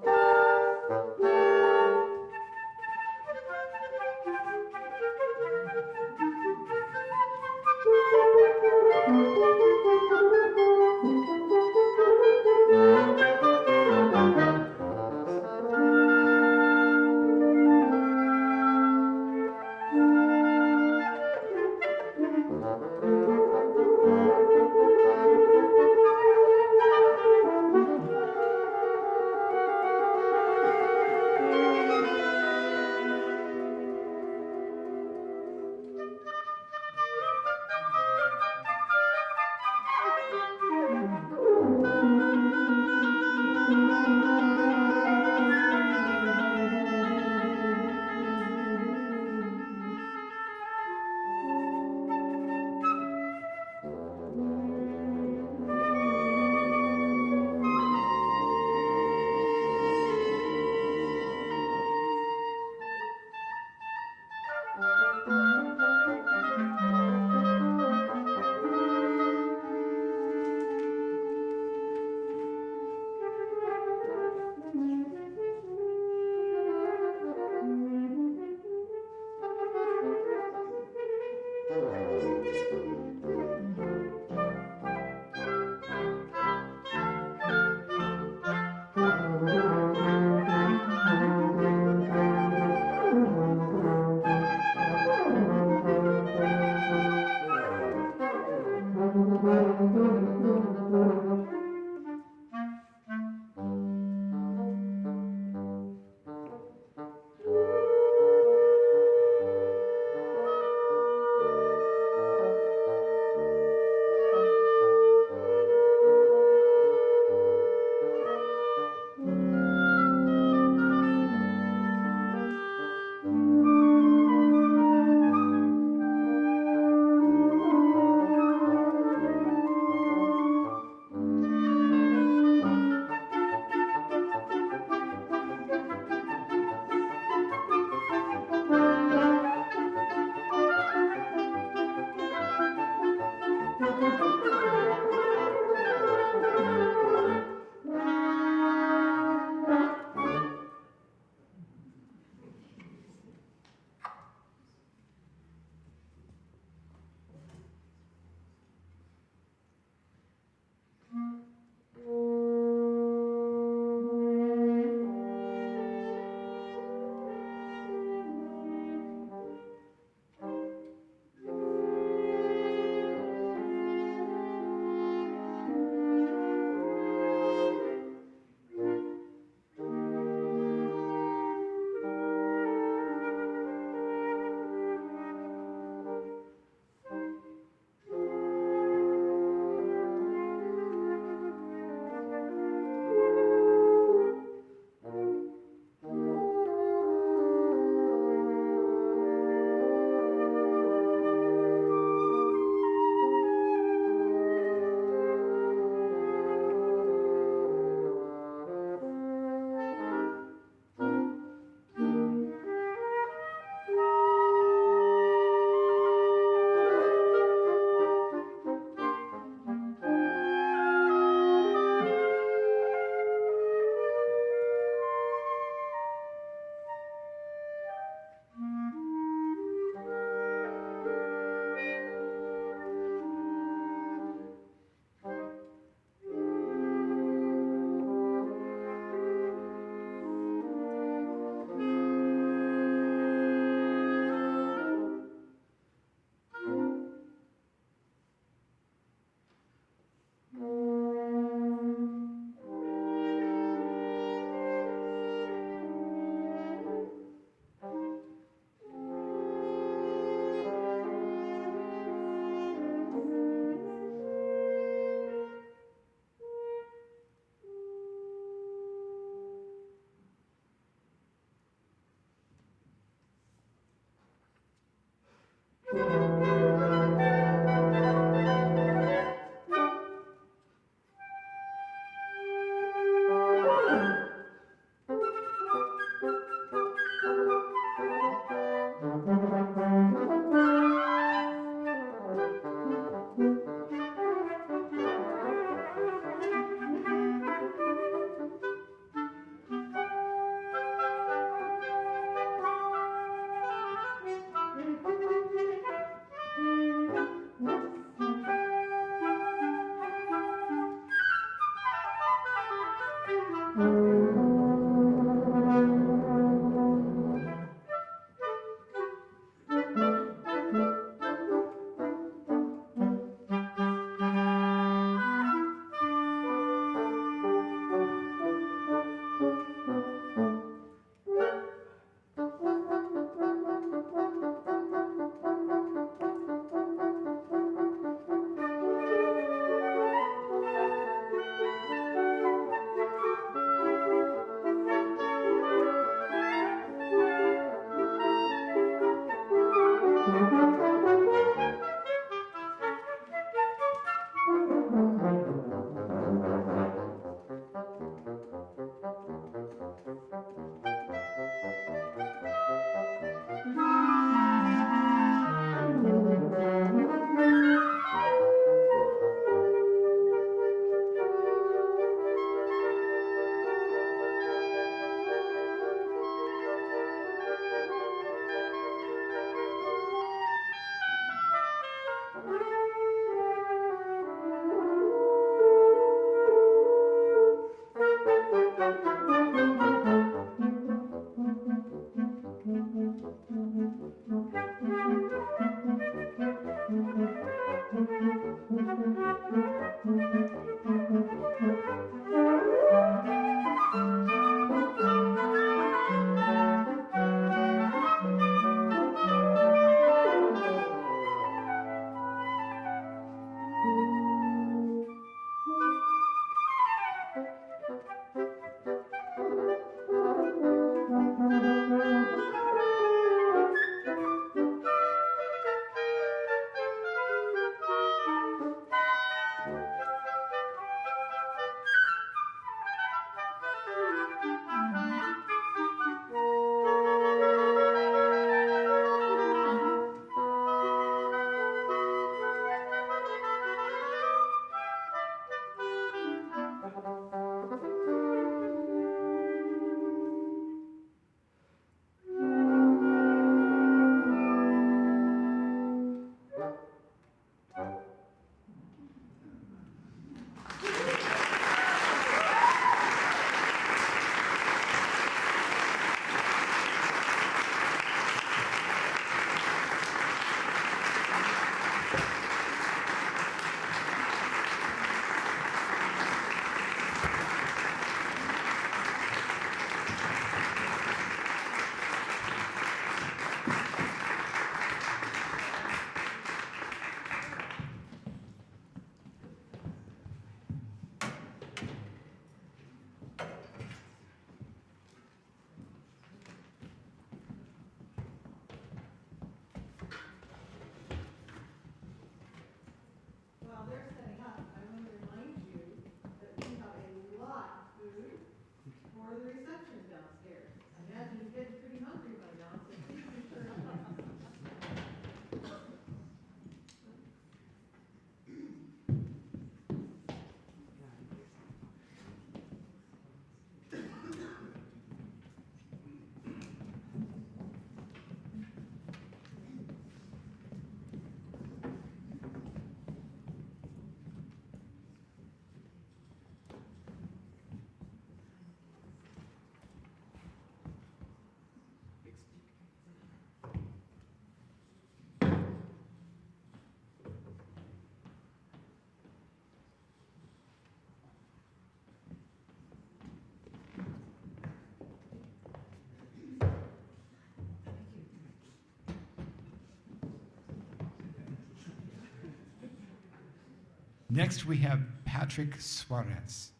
Next, we have Patrick Suarez.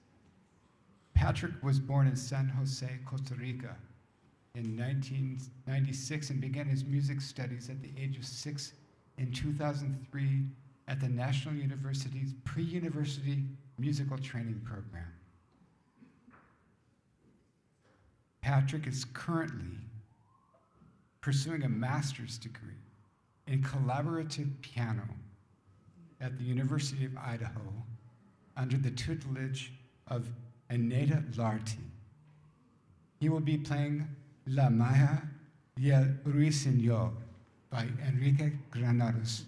Patrick was born in San Jose, Costa Rica in 1996 and began his music studies at the age of 6 in 2003 at the National University's pre-university musical training program. Patrick is currently pursuing a master's degree in collaborative piano at the University of Idaho under the tutelage of Aneta Larty. He will be playing La Maya y el Ruiseñor by Enrique Granados.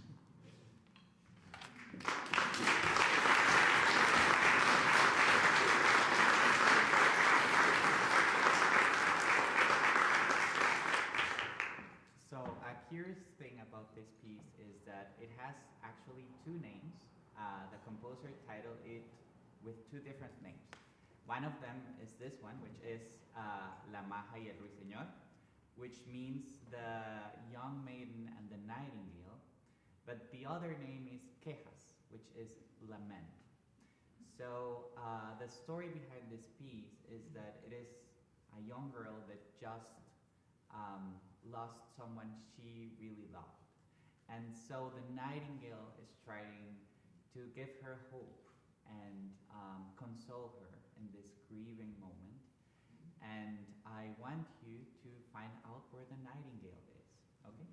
So a curious thing about this piece is that it has actually two names. The composer titled it with two different names. One of them is this one, which is La Maja y el Ruiseñor, which means the young maiden and the nightingale, but the other name is Quejas, which is lament. So the story behind this piece is that it is a young girl that just lost someone she really loved. And so the nightingale is trying to give her hope and console her in this grieving moment. And I want you to find out where the nightingale is, okay?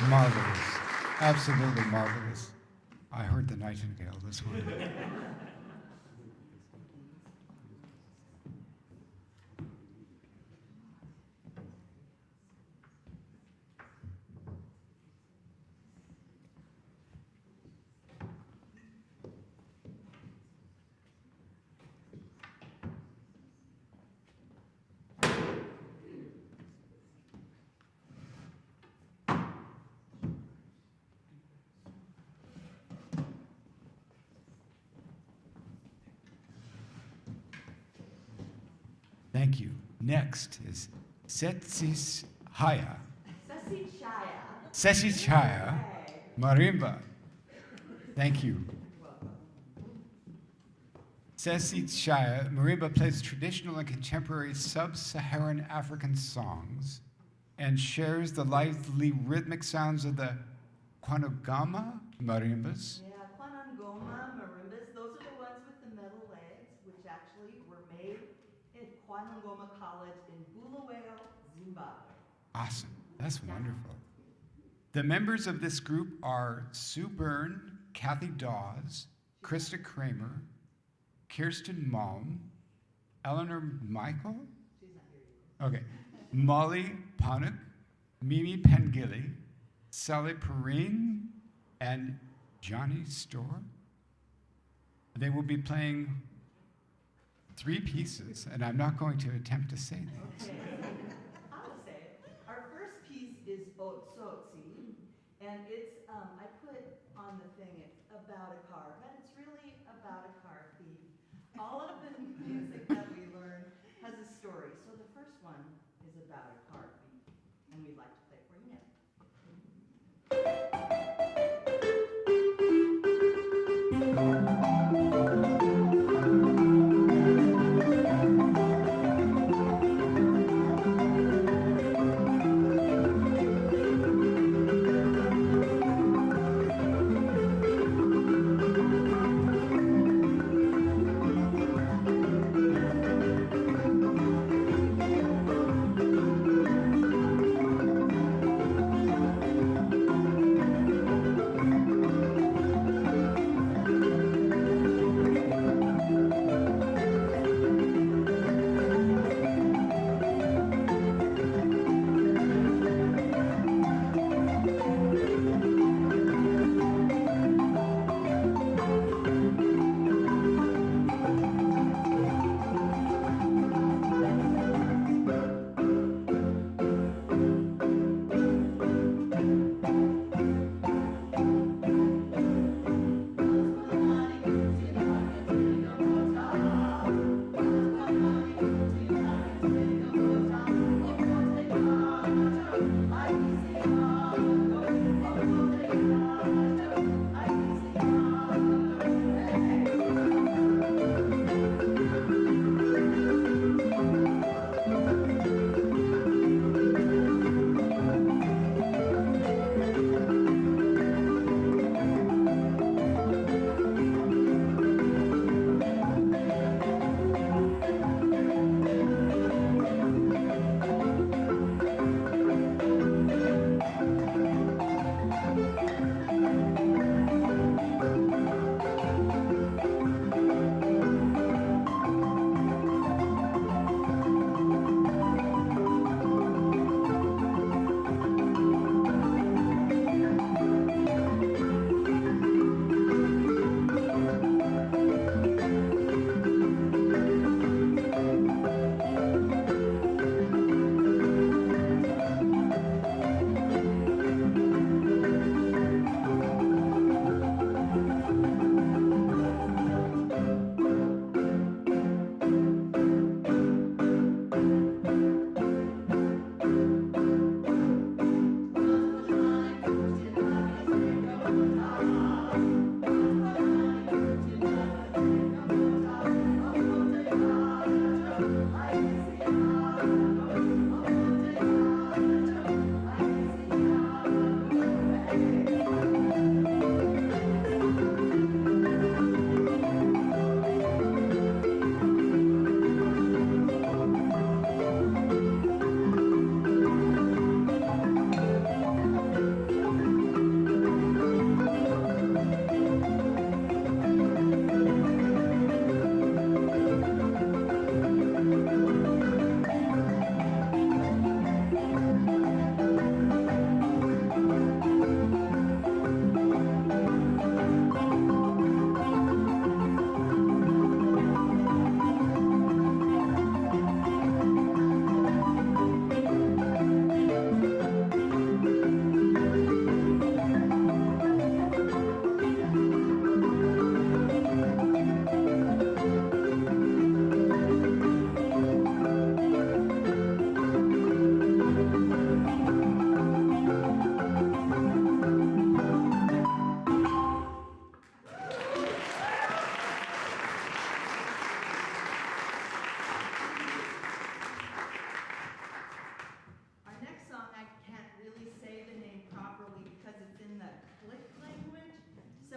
Marvelous. Absolutely marvelous. I heard the nightingale this morning. Thank you. Next is Setsishaya. Setsishaya Marimba. Thank you. Setsishaya Marimba plays traditional and contemporary sub-Saharan African songs and shares the lively rhythmic sounds of the Kwanagama marimbas. Yeah, Kwanangoma marimbas, those are the ones with the metal legs, which actually were made at Kwanangoma College in Bulawayo, Zimbabwe. Awesome. That's wonderful. The members of this group are Sue Byrne, Kathy Dawes, Krista Kramer, Kirsten Malm, Eleanor Michael, She's not here yet. okay, Molly Panuck, Mimi Pengilly, Sally Perrine, and Johnny Storr. They will be playing 3 pieces, and I'm not going to attempt to say these. Okay. I will say it. Our first piece is Otsotsi, and it's, I put on the thing, it's about a car, but it's really about a car thief. All of the music that we learn has a story, so the first one is about a car thief, and we'd like to play for you now.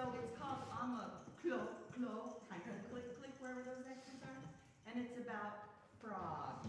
So it's called Clo, kind of click, click, wherever those X's are. And it's about frogs.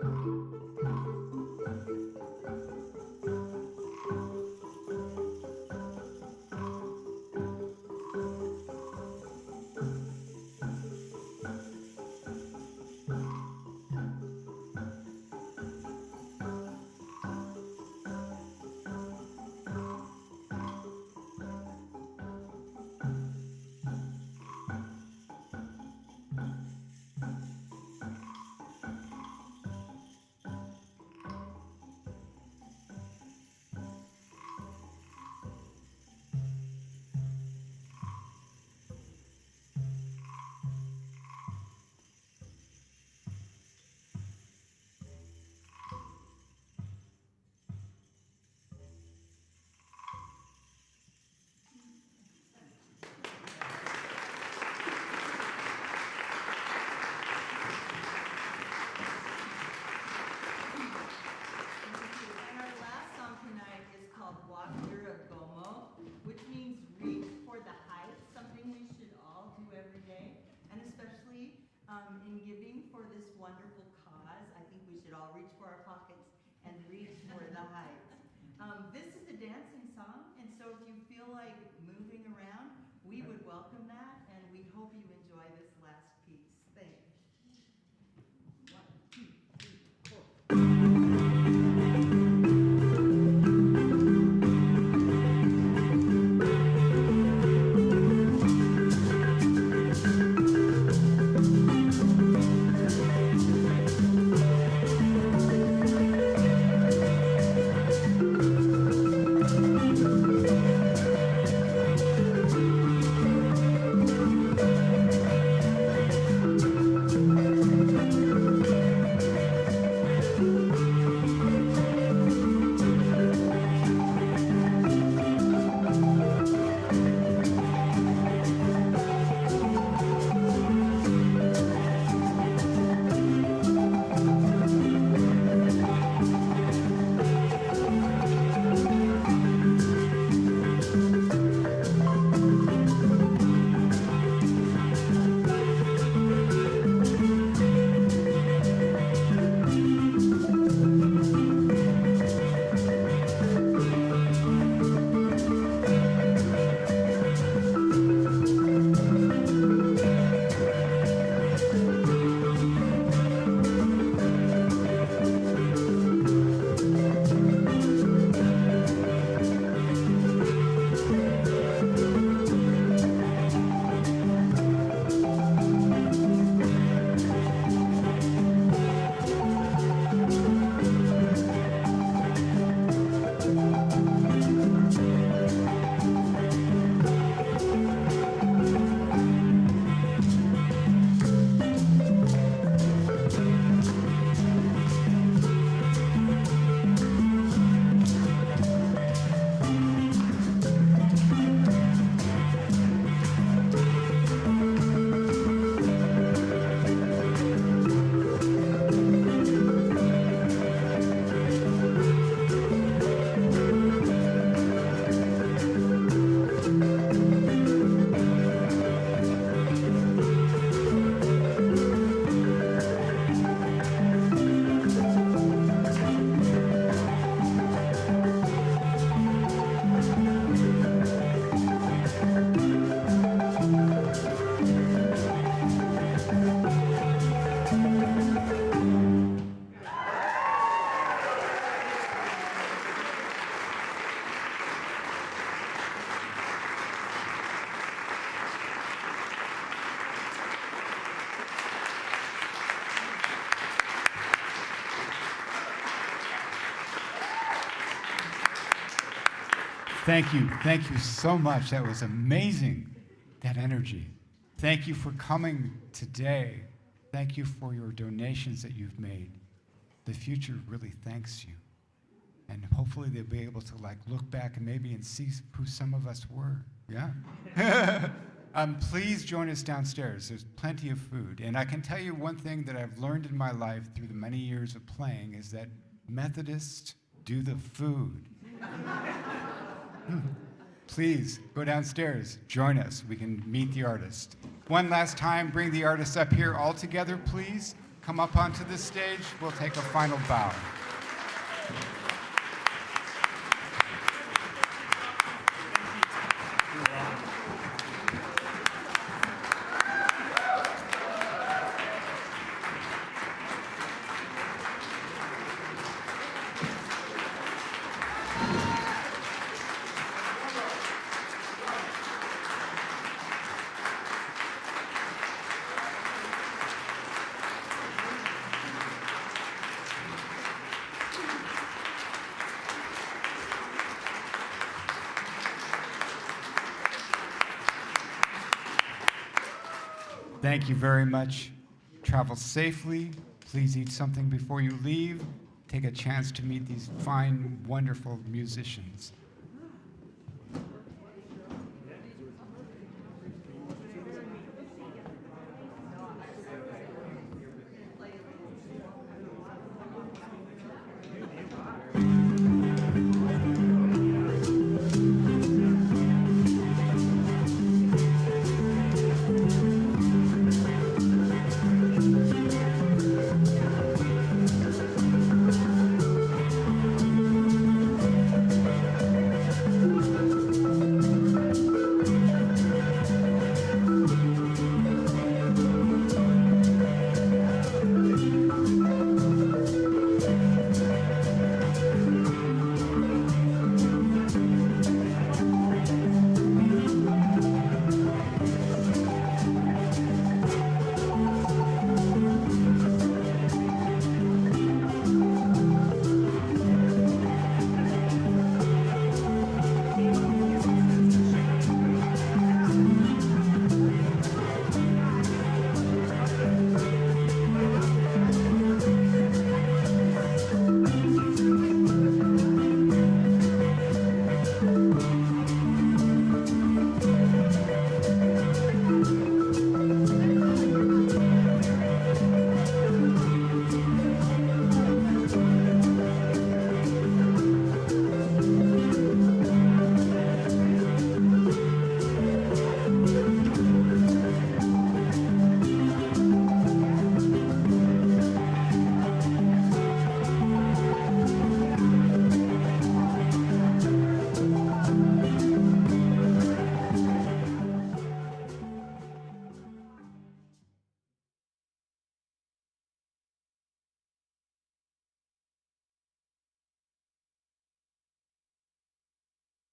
And our last song tonight is called Walker of Gomo, which means reach for the heights, something we should all do every day, and especially in giving for this wonderful cause. I think we should all reach for our pockets and reach for the heights. This is a dancing song, and so if you feel like moving around, we would welcome that, and we hope you enjoy this last piece. Thanks. 1, 2, 3, 4. Thank you. Thank you so much. That was amazing, that energy. Thank you for coming today. Thank you for your donations that you've made. The future really thanks you. And hopefully they'll be able to look back and maybe see who some of us were. Yeah? Please join us downstairs. There's plenty of food. And I can tell you one thing that I've learned in my life through the many years of playing is that Methodists do the food. Please go downstairs, join us. We can meet the artist. One last time, bring the artists up here all together, please. come up onto the stage. We'll take a final bow. Thank you very much. Travel safely. Please eat something before you leave. Take a chance to meet these fine, wonderful musicians.